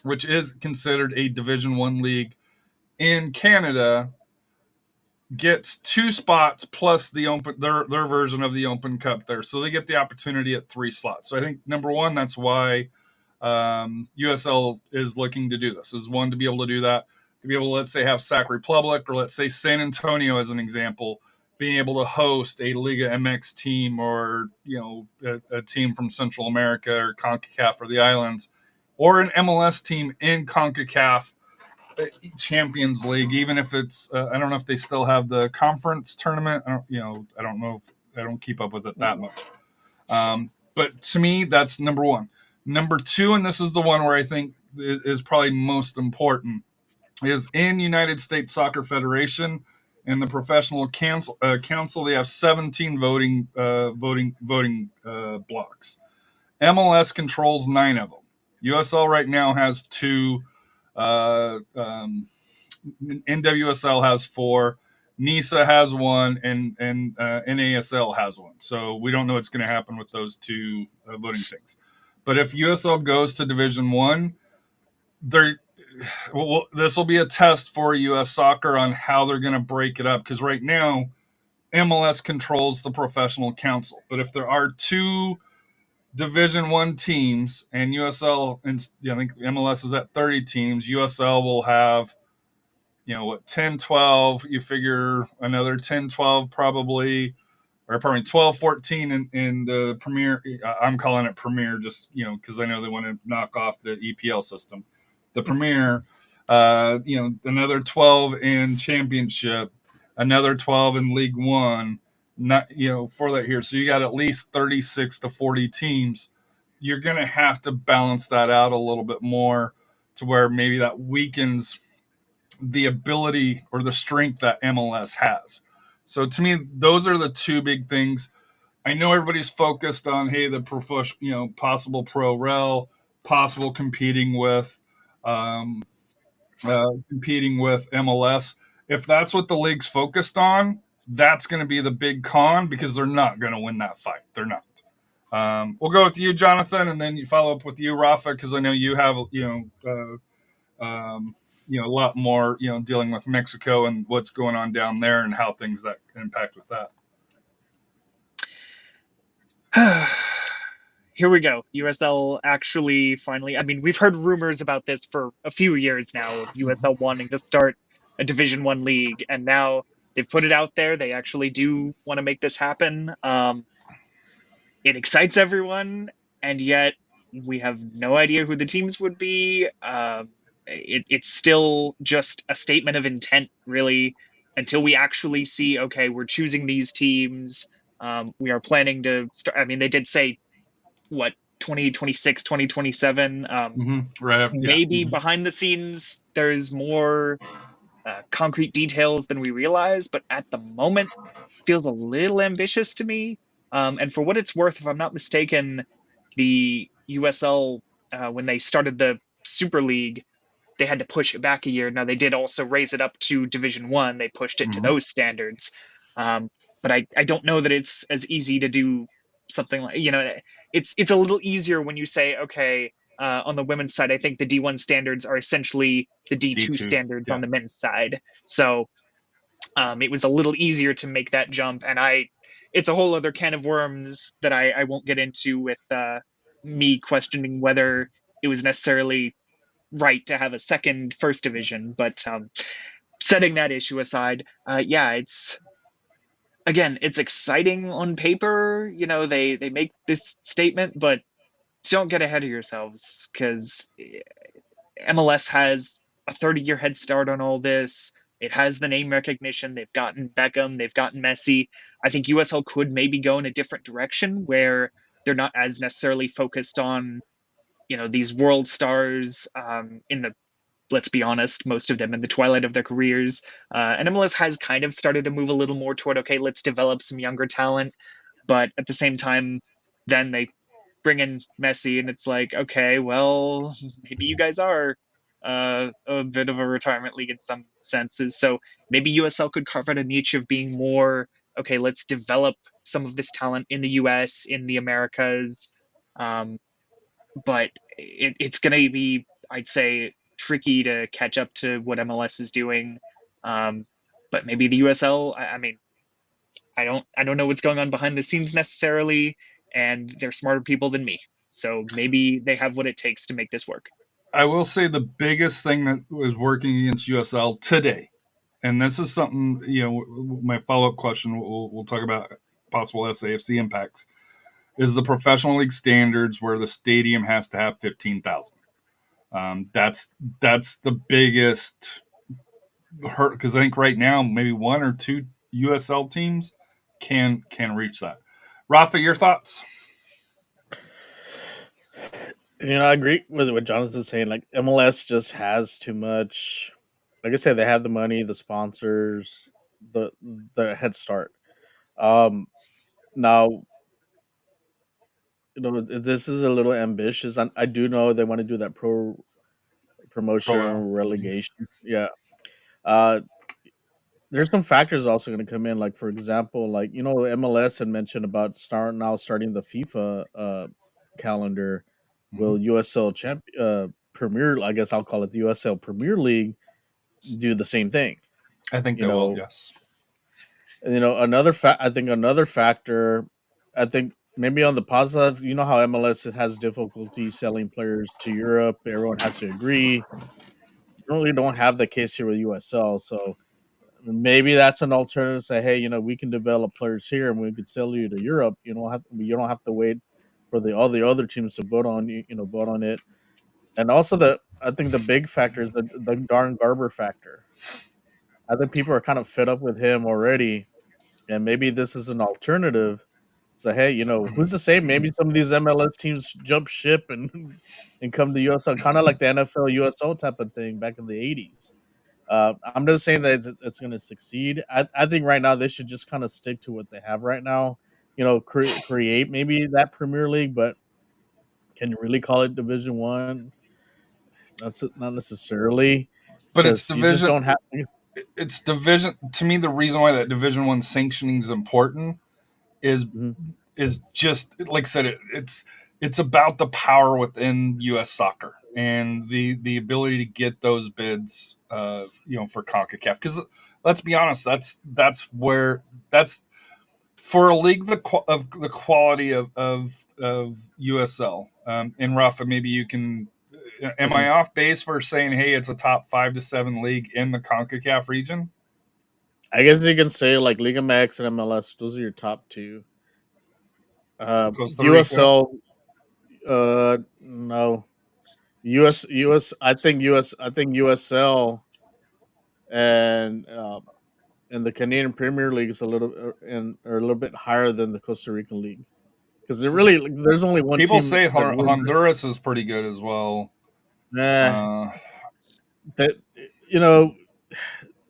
which is considered a Division One league in Canada, gets 2 spots plus the open their version of the Open Cup there, so they get the opportunity at 3 slots. So I think number one, that's why USL is looking to do this. Is one, to be able to do that, to be able to, let's say, have Sac Republic or let's say SanAntonio as an example, being able to host a Liga MX team or a team from Central America or CONCACAF or the islands, or an MLS team in CONCACAF Champions League, even if it's I don't know if they still have the conference tournament. I don't know if I don't keep up with it that much. But to me, that's number one. Number two, and this is the one where I think is probably most important, is in United States Soccer Federation and the Professional Council. They have 17 voting blocks. MLS controls 9 of them. USL right now has 2. NWSL has 4. NISA has 1, and NASL has 1. So we don't know what's going to happen with those 2 voting things. But if USL goes to Division One, this will be a test for U.S. soccer on how they're going to break it up. Because right now, MLS controls the Professional Council. But if there are 2 Division One teams and USL, and I think MLS is at 30 teams, USL will have 10, 12, you figure another 10, 12 probably, or probably 12, 14 in the Premier. I'm calling it Premier just, because I know they want to knock off the EPL system. The Premier, another 12 in Championship, another 12 in League One, not, for that here. So you got at least 36 to 40 teams. You're going to have to balance that out a little bit more to where maybe that weakens the ability or the strength that MLS has. So to me, those are the two big things. I know everybody's focused on, hey, the possible pro rel, possible competing with MLS. If that's what the league's focused on, that's going to be the big con because they're not going to win that fight. They're not. We'll go with you, Jonathan, and then you follow up with you, Rafa, because I know you have a lot more dealing with Mexico and what's going on down there and how things that impact with that. Here we go. USL actually finally, I mean, we've heard rumors about this for a few years now of USL wanting to start a Division One league, and now they've put it out there. They actually do want to make this happen. It excites everyone, and yet we have no idea who the teams would be. It's still just a statement of intent, really, until we actually see, okay, we're choosing these teams. We are planning to start. I mean, they did say, what, 2026, 2027. Right. Maybe behind the scenes, there's more concrete details than we realize, but at the moment, feels a little ambitious to me. And for what it's worth, if I'm not mistaken, the USL, when they started the Super League, they had to push it back a year. Now, they did also raise it up to Division One. They pushed it to those standards. But I don't know that it's as easy to do something like, it's a little easier when you say, okay, on the women's side, I think the D1 standards are essentially the D2 standards on the men's side. So it was a little easier to make that jump. And it's a whole other can of worms that I won't get into with me questioning whether it was necessarily right to have a second first division. But setting that issue aside, it's exciting on paper. They make this statement, but don't get ahead of yourselves, because MLS has a 30-year head start on all this. It has the name recognition. They've gotten Beckham. They've gotten Messi. I think USL could maybe go in a different direction where they're not as necessarily focused on, these world stars let's be honest, most of them in the twilight of their careers. And MLS has kind of started to move a little more toward, okay, let's develop some younger talent. But at the same time, then they bring in Messi, and it's like, okay, well, maybe you guys are a bit of a retirement league in some senses. So maybe USL could carve out a niche of being more, okay, let's develop some of this talent in the US, in the Americas. But it's going to be, I'd say, tricky to catch up to what MLS is doing. But maybe the USL, I mean, I don't know what's going on behind the scenes necessarily, and they're smarter people than me. So maybe they have what it takes to make this work. I will say the biggest thing that was working against USL today, and this is something, my follow-up question, we'll talk about possible SAFC impacts, is the professional league standards where the stadium has to have 15,000. That's the biggest hurt, because I think right now maybe one or two USL teams can reach that. Rafa, your thoughts? I agree with what Jonathan's saying. Like, MLS just has too much. Like I said, they have the money, the sponsors, the head start. Now, this is a little ambitious. I do know they want to do that promotion relegation. Yeah. There's some factors also going to come in. Like, for example, MLS had mentioned about starting the FIFA calendar. Will USL Premier? I guess I'll call it the USL Premier League. Do the same thing. I think they will. Yes. And, another factor. I think maybe on the positive, how MLS has difficulty selling players to Europe. Everyone has to agree. You really don't have the case here with USL, so maybe that's an alternative. Say, hey, we can develop players here and we could sell you to Europe. You don't have to wait for all the other teams to vote on it. And also I think the big factor is the Darren Garber factor. I think people are kind of fed up with him already, and maybe this is an alternative. So, hey, who's to say? Maybe some of these MLS teams jump ship and come to USL, kind of like the NFL USL type of thing back in the 80s. I'm just saying that it's going to succeed. I think right now they should just kind of stick to what they have right now. Create maybe that Premier League, but can you really call it Division One? That's not necessarily But it's because you just division. don't have. It's division. To me, the reason why that Division One sanctioning is important is Mhm. just like I said. It's about the power within U.S. soccer and the ability to get those bids, for CONCACAF. Because let's be honest, that's where that's for a league of the quality of USL. And Rafa, maybe you can. Am I off base for saying, hey, it's a top 5 to 7 league in the CONCACAF region? I guess you can say like Liga MX and MLS. Those are your top two. Costa Rica. USL, no. US. I think USL and the Canadian Premier League is a little are a little bit higher than the Costa Rican league because there's only one People team say that really, Honduras is pretty good as well. nah, Uh, that you know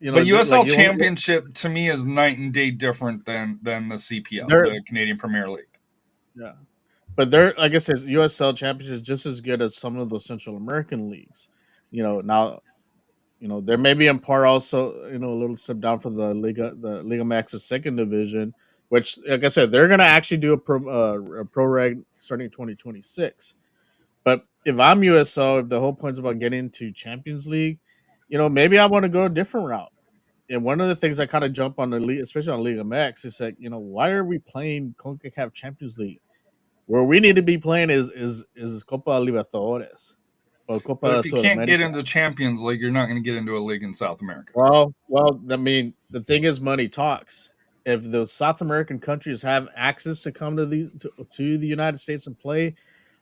but like USL you only Championship to me is night and day different than the CPL, they're the Canadian Premier League. yeah, but they're like I said, USL Championship is just as good as some of those Central American leagues. Now there may be in part also a little step down for the Liga Max's second division, which like I said they're gonna actually do a pro reg starting 2026. But if I'm USL, if the whole point's about getting to Champions League, maybe I want to go a different route. And one of the things I kind of jump on the league, especially on Liga MX, is like, why are we playing CONCACAF Champions League? Where we need to be playing is Copa Libertadores or Copa But if you can't get Sudamerica. into Champions League, you're not going to get into a league in South America. Well, I mean, the thing is, money talks. If the South American countries have access to come to the United States and play,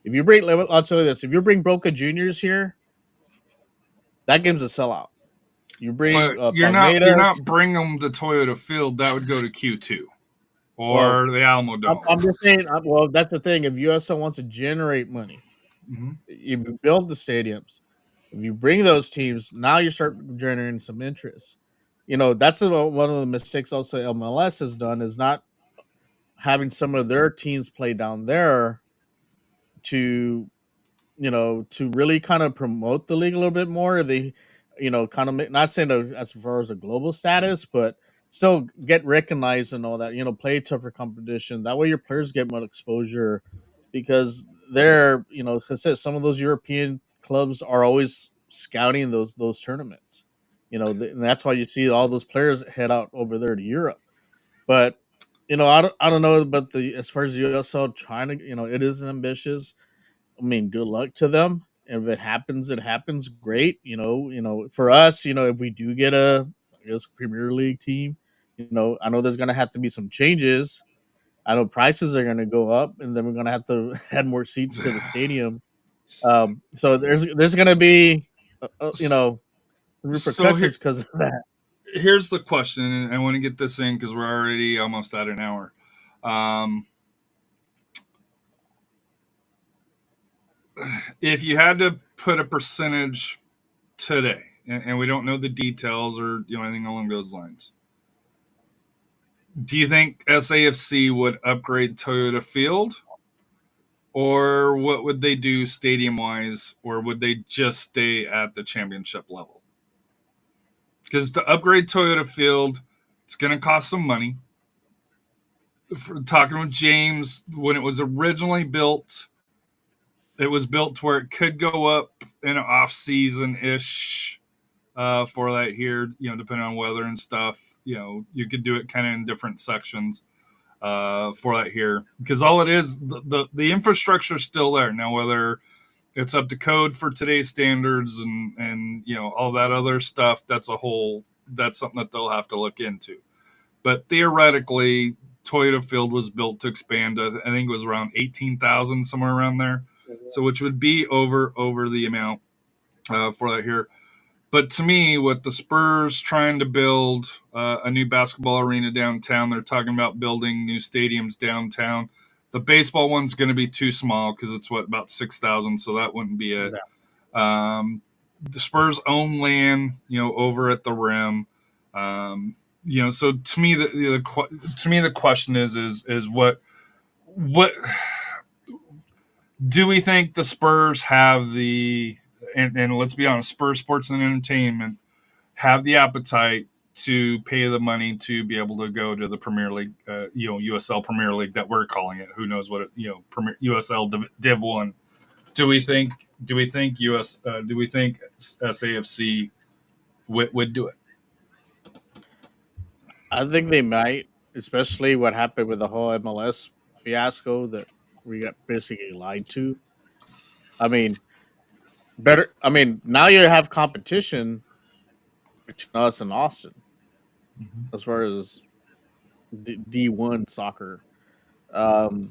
if you bring, I'll tell you this: if you bring Boca Juniors here, that game's a sellout. You bring But you're Palmeiras. not bringing them to Toyota Field. That would go to Q2 Well, or the Alamo Dome. I'm just saying. Well, that's the thing. If USL wants to generate money, Mm-hmm. if you build the stadiums, if you bring those teams, now you start generating some interest. That's one of the mistakes also MLS has done is not having some of their teams play down there to to really kind of promote the league a little bit more. They, kind of not saying as far as a global status, but still get recognized and all that. Play tougher competition. That way, your players get more exposure because they're, because some of those European clubs are always scouting those tournaments. And that's why you see all those players head out over there to Europe. But I don't know about the as far as the USL trying to, it is ambitious. I mean, good luck to them. If it happens, it happens. Great. For us, if we do get I guess, Premier League team, I know there's gonna have to be some changes. I know prices are gonna go up, and then we're gonna have to add more seats to the stadium. So there's gonna be, some So repercussions because of that. here's the question, and I want to get this in because we're already almost at an hour. If you had to put a percentage today, and we don't know the details or anything along those lines, do you think SAFC would upgrade Toyota Field, or what would they do stadium wise, or would they just stay at the championship level? Because to upgrade Toyota Field, it's going to cost some money. Talking with James, when it was originally built, it was built to where it could go up in an off season ish for that here, depending on weather and stuff. You could do it kind of in different sections for that here, because all it is, the infrastructure is still there now. Whether it's up to code for today's standards and all that other stuff, that's something that they'll have to look into. But theoretically, Toyota Field was built to expand to, I think it was around 18,000, somewhere around there. So which would be over the amount for that here. But to me, with the Spurs trying to build a new basketball arena downtown, they're talking about building new stadiums downtown. The baseball one's going to be too small because it's about 6,000, so that wouldn't be it. the Spurs own land, over at the rim. So to me, the question is what do we think the Spurs have and let's be honest, Spurs Sports and Entertainment have the appetite to pay the money to be able to go to the Premier League, USL Premier League that we're calling it. Who knows what USL Div One. Do we think SAFC would do it? I think they might, especially what happened with the whole MLS fiasco that we got basically lied to. I mean, now you have competition between us and Austin as far as D1 soccer. But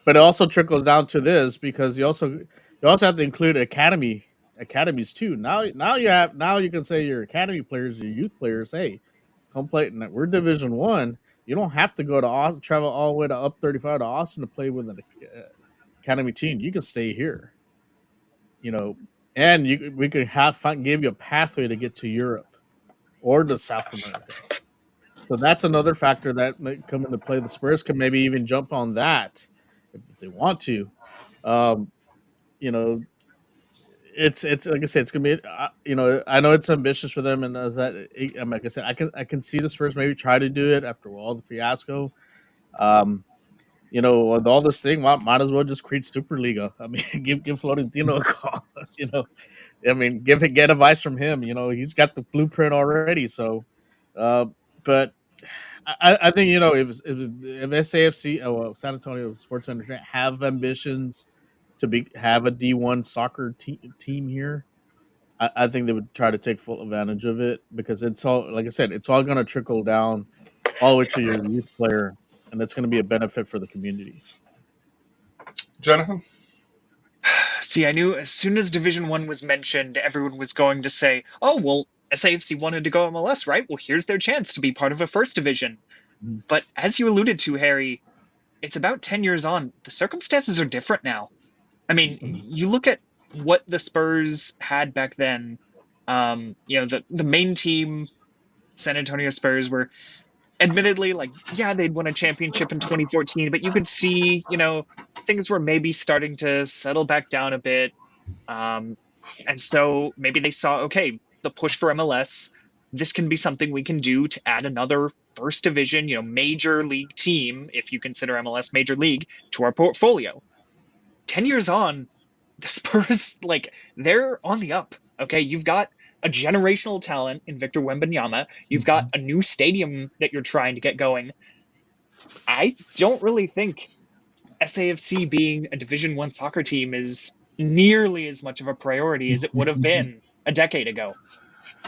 it also trickles down to this because you also have to include academies too. Now you can say your academy players, your youth players, hey, come play. We're Division One. You don't have to go to Austin, travel all the way to up 35 to Austin to play with an academy team. You can stay here. And we could give you a pathway to get to Europe or to South America. So that's another factor that might come into play. The Spurs can maybe even jump on that if they want to. It's like I said, it's gonna be. I know it's ambitious for them, and like I said, I can see the Spurs maybe try to do it after all the fiasco. With all this thing, might as well just create Superliga. I mean, give Florentino a call. Get advice from him. He's got the blueprint already. So, but I think if SAFC, San Antonio Sports Entertainment have ambitions to have a D1 soccer team here, I think they would try to take full advantage of it because it's all, like I said, it's all going to trickle down all the way to your youth player, and that's going to be a benefit for the community. Jonathan? See, I knew as soon as Division One was mentioned, everyone was going to say, "Oh, well, SAFC wanted to go MLS, right? Well, here's their chance to be part of a first division." But as you alluded to, Harry, it's about 10 years on. The circumstances are different now. I mean, you look at what the Spurs had back then. The main team, San Antonio Spurs, were admittedly they'd won a championship in 2014, but you could see, things were maybe starting to settle back down a bit. And so maybe they saw, okay, the push for MLS, this can be something we can do to add another first division, major league team, if you consider MLS major league, to our portfolio. 10 years on, the Spurs, they're on the up. Okay, you've got a generational talent in Victor Wembanyama. You've got a new stadium that you're trying to get going. I don't really think SAFC being a Division One soccer team is nearly as much of a priority as it would have been a decade ago.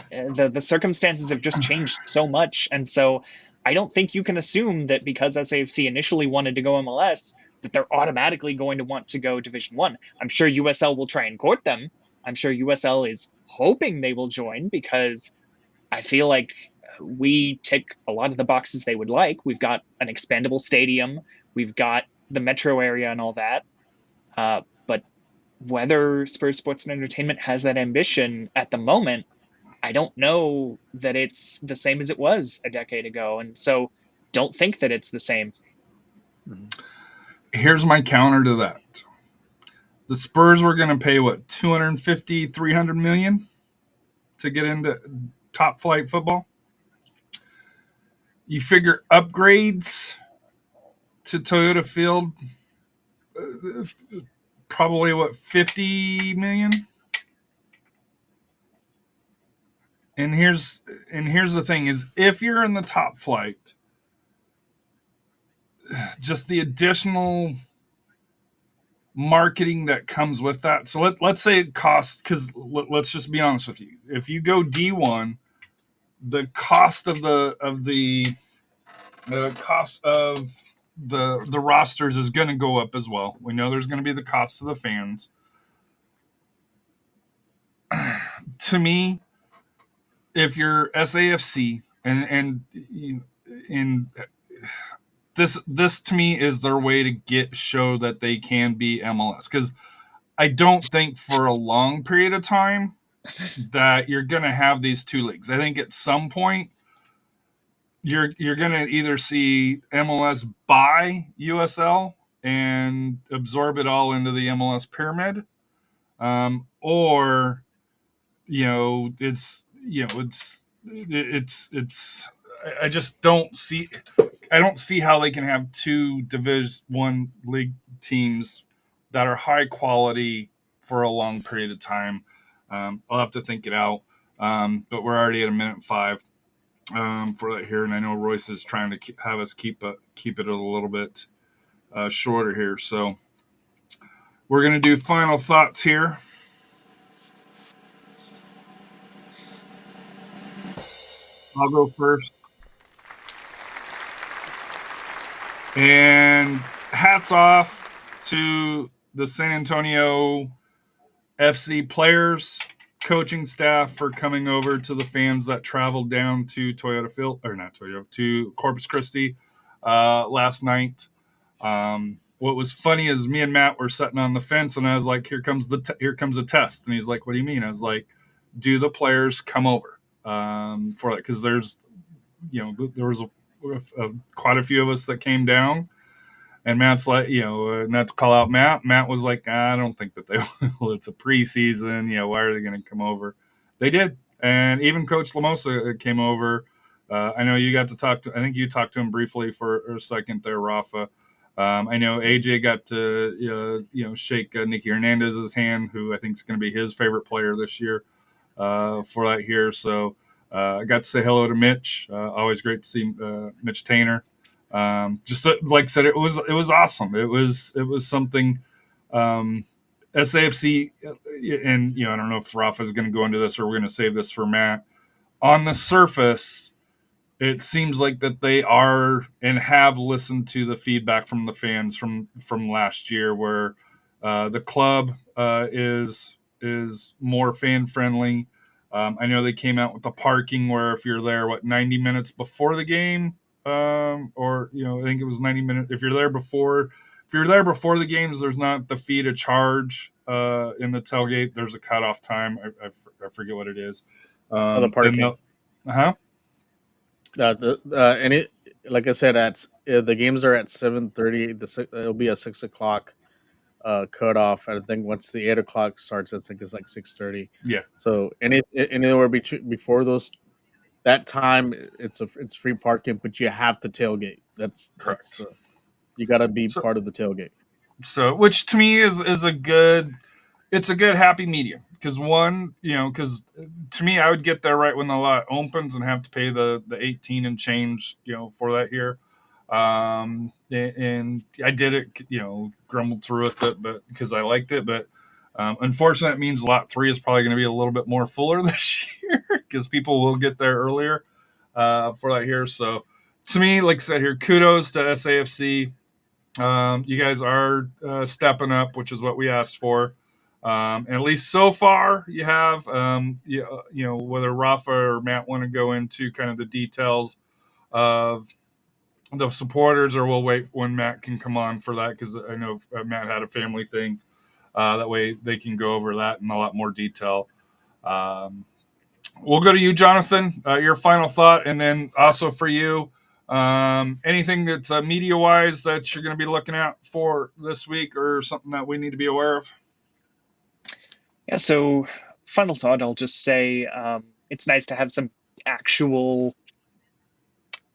The circumstances have just changed so much, and so I don't think you can assume that because SAFC initially wanted to go MLS, that they're automatically going to want to go Division One. I'm sure USL will try and court them. I'm sure USL is hoping they will join because I feel like we tick a lot of the boxes they would like. We've got an expandable stadium. We've got the metro area and all that. But whether Spurs Sports and Entertainment has that ambition at the moment, I don't know that it's the same as it was a decade ago. And so don't think that it's the same. Here's my counter to that. The Spurs were going to pay, 250, 300 million to get into top flight football? You figure upgrades to Toyota Field, probably 50 million? And here's the thing is, if you're in the top flight, just the additional marketing that comes with that. So let's say it costs, because let's just be honest with you. If you go D1, the cost of the rosters is going to go up as well. We know there's going to be the cost of the fans. To me, if you're SAFC and this to me is their way to show that they can be MLS, because I don't think for a long period of time that you're going to have these two leagues. I think at some point you're going to either see MLS buy USL and absorb it all into the MLS pyramid, or it's. I just don't see. I don't see how they can have two Division One league teams that are high quality for a long period of time. I'll have to think it out. But we're already at 1:05 for that here, and I know Royce is trying to have us keep it a little bit shorter here. So we're going to do final thoughts here. I'll go first. And hats off to the SanAntonio FC players, coaching staff for coming over to the fans that traveled down to to Corpus Christi last night. What was funny is me and Matt were sitting on the fence, and I was like, "Here comes a test," and he's like, "What do you mean?" I was like, "Do the players come over for that?" Because there was quite a few of us that came down. And Matt's like, not to call out Matt. Matt was like, I don't think that they will. It's a preseason. Why are they going to come over? They did. And even Coach Lamosa came over. I know you got to talk to, I think you talked to him briefly for a second there, Rafa. I know AJ got to, shake Nicky Hernandez's hand, who I think is going to be his favorite player this year for that here. So I got to say hello to Mitch. Always great to see Mitch Tainer. Just like I said, it was awesome. It was something. SAFC, and I don't know if Rafa is going to go into this or we're going to save this for Matt. On the surface, it seems like that they are and have listened to the feedback from the fans from last year, where the club is more fan friendly. I know they came out with the parking where if you're there 90 minutes before the game. Or I think it was 90 minutes. If you're there before the games, there's not the fee to charge in the tailgate. There's a cutoff time. I forget what it is. The parking. Like I said, the games are at 7:30. It'll be a 6:00 cutoff. I think once the 8:00 starts, I think it's like 6:30. Yeah. So anywhere before that time, it's free parking, but you have to tailgate. That's you got to be part of the tailgate. So, which to me is a good happy medium. Because because to me, I would get there right when the lot opens and have to pay the 18 and change, for that here. And I did it, grumbled through with it, but because I liked it, but unfortunately, it means lot 3 is probably going to be a little bit more fuller this year because people will get there earlier for that here. So, to me, like I said here, kudos to SAFC. You guys are stepping up, which is what we asked for. And at least so far, you have, whether Rafa or Matt want to go into kind of the details of the supporters, or we'll wait when Matt can come on for that because I know Matt had a family thing. That way they can go over that in a lot more detail. We'll go to you, Jonathan, your final thought, and then also for you, anything that's media-wise that you're going to be looking out for this week or something that we need to be aware of? Yeah, so final thought, I'll just say it's nice to have some actual,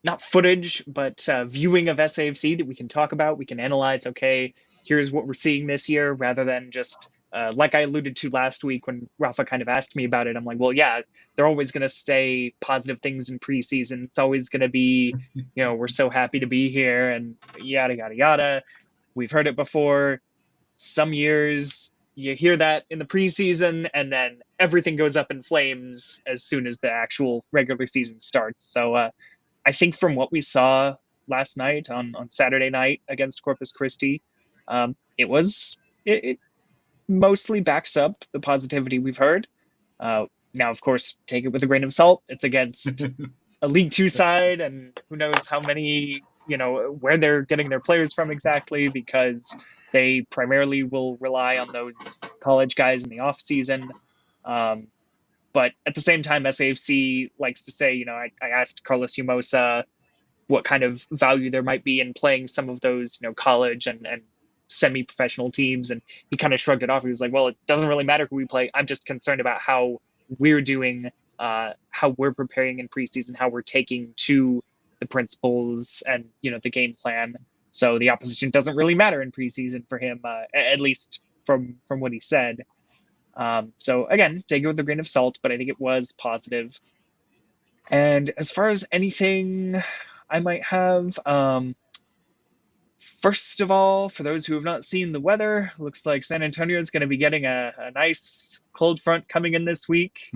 not footage, but viewing of SAFC that we can talk about. We can analyze, okay, here's what we're seeing this year, rather than just, like I alluded to last week when Rafa kind of asked me about it. I'm like, well, yeah, they're always going to say positive things in preseason. It's always going to be, we're so happy to be here and yada, yada, yada. We've heard it before. Some years you hear that in the preseason and then everything goes up in flames as soon as the actual regular season starts. So I think from what we saw last night on Saturday night against Corpus Christi, it mostly backs up the positivity we've heard. Now, of course, take it with a grain of salt. It's against a League Two side, and who knows how many, where they're getting their players from exactly, because they primarily will rely on those college guys in the off season. But at the same time, SAFC likes to say, I asked Carlos Humosa what kind of value there might be in playing some of those, college and semi-professional teams, and he kind of shrugged it off. He was like, well, it doesn't really matter who we play. I'm just concerned about how we're doing, how we're preparing in preseason, how we're taking to the principles and, the game plan. So the opposition doesn't really matter in preseason for him, at least from what he said. So again, take it with a grain of salt, but I think it was positive. And as far as anything I might have, first of all, for those who have not seen the weather, looks like SanAntonio is going to be getting a nice cold front coming in this week.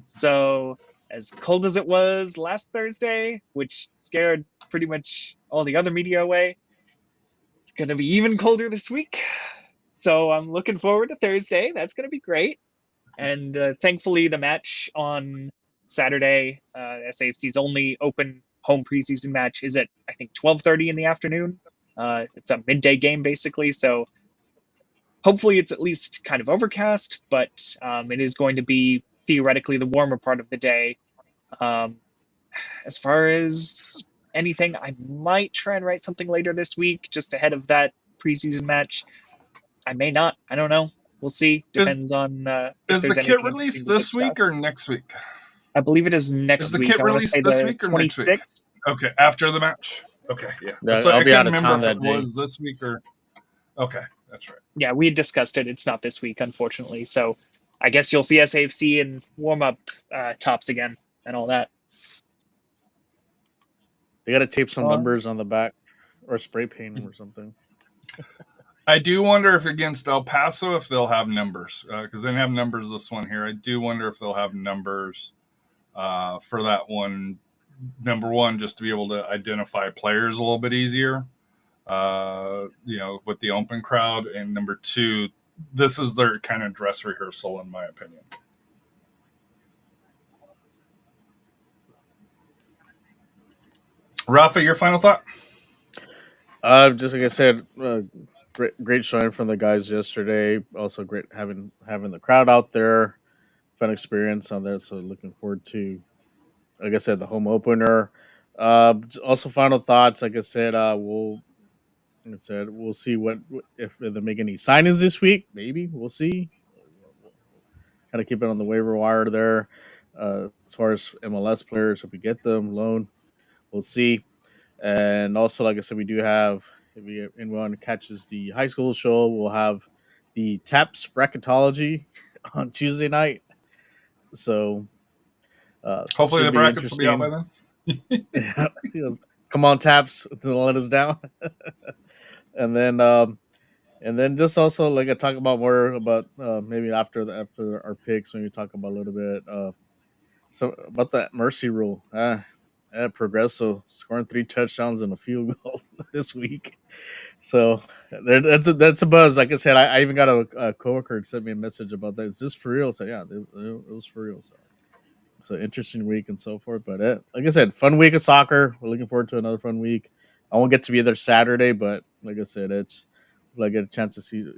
So as cold as it was last Thursday, which scared pretty much all the other media away, it's going to be even colder this week. So I'm looking forward to Thursday. That's going to be great. And thankfully, the match on Saturday, SAFC's only open home preseason match, is at, I think, 12:30 in the afternoon. It's a midday game, basically. So hopefully it's at least kind of overcast, but it is going to be theoretically the warmer part of the day. As far as anything, I might try and write something later this week, just ahead of that preseason match. I may not. I don't know. We'll see. Depends on is the kit released this week or next week? I believe it is next week. Is the kit released this week or next week? Okay, after the match. Okay, yeah. So I'll be out of town that day. Was this week or? Okay, that's right. Yeah, we had discussed it. It's not this week, unfortunately. So I guess you'll see SAFC in warm-up tops again and all that. They got to tape some numbers on the back or spray paint or something. I do wonder if against El Paso if they'll have numbers because they didn't have numbers this one here. I do wonder if they'll have numbers for that one. Number one, just to be able to identify players a little bit easier, with the open crowd. And number two, this is their kind of dress rehearsal, in my opinion. Rafa, your final thought? Just like I said, great showing from the guys yesterday. Also great having the crowd out there. Fun experience on that. So looking forward to, like I said, the home opener. Also, final thoughts. Like I said, we'll see if they make any signings this week. Maybe we'll see. Kind of keep it on the waiver wire there. As far as MLS players, if we get them loan, we'll see. And also, like I said, we do have, if anyone catches the high school show, we'll have the TAPS bracketology on Tuesday night. So hopefully the brackets will be out by then. Yeah. Come on, TAPS, to let us down. and then just also like I talk about more about maybe after our picks, when we talk about a little bit about that mercy rule. Progresso scoring 3 touchdowns and a field goal this week. So that's a buzz. Like I said, I even got a coworker sent me a message about that. Is this for real? So yeah, it was for real. So it's an interesting week and so forth. But like I said, fun week of soccer. We're looking forward to another fun week. I won't get to be there Saturday, but like I said, it's like I get a chance to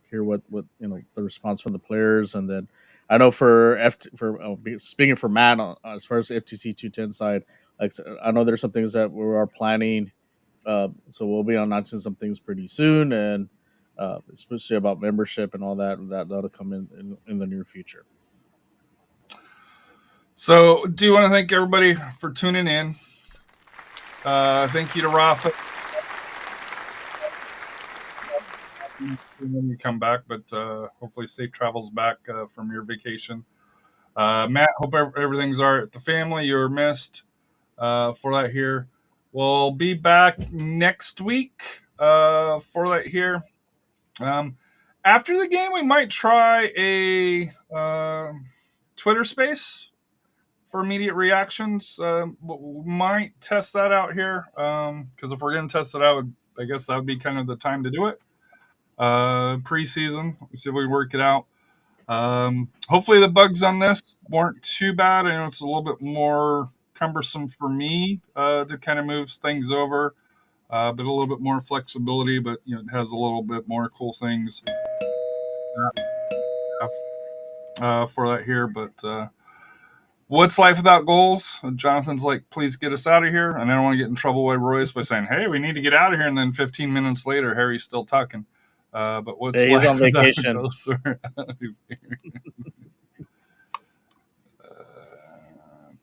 hear what the response from the players, and then I know speaking for Matt as far as the FTC 210 side. Like I know there's some things that we are planning, so we'll be announcing some things pretty soon, and especially about membership and all that'll come in the near future. So, do you want to thank everybody for tuning in? Thank you to Rafa when you come back, but hopefully safe travels back from your vacation. Matt, hope everything's all right with the family. You were missed. For that here, we'll be back next week for that here. After the game, we might try a Twitter space for immediate reactions. We might test that out here because if we're going to test it out, I guess that would be kind of the time to do it. Preseason, see if we work it out. Hopefully the bugs on this weren't too bad. I know it's a little bit more cumbersome for me to kind of move things over, but a little bit more flexibility, but it has a little bit more cool things for that here. But What's life without goals? Jonathan's like, please get us out of here. And I don't want to get in trouble by Royce by saying, hey, we need to get out of here. And then 15 minutes later, Harry's still talking. But what's Yeah, he's life on without vacation. goals?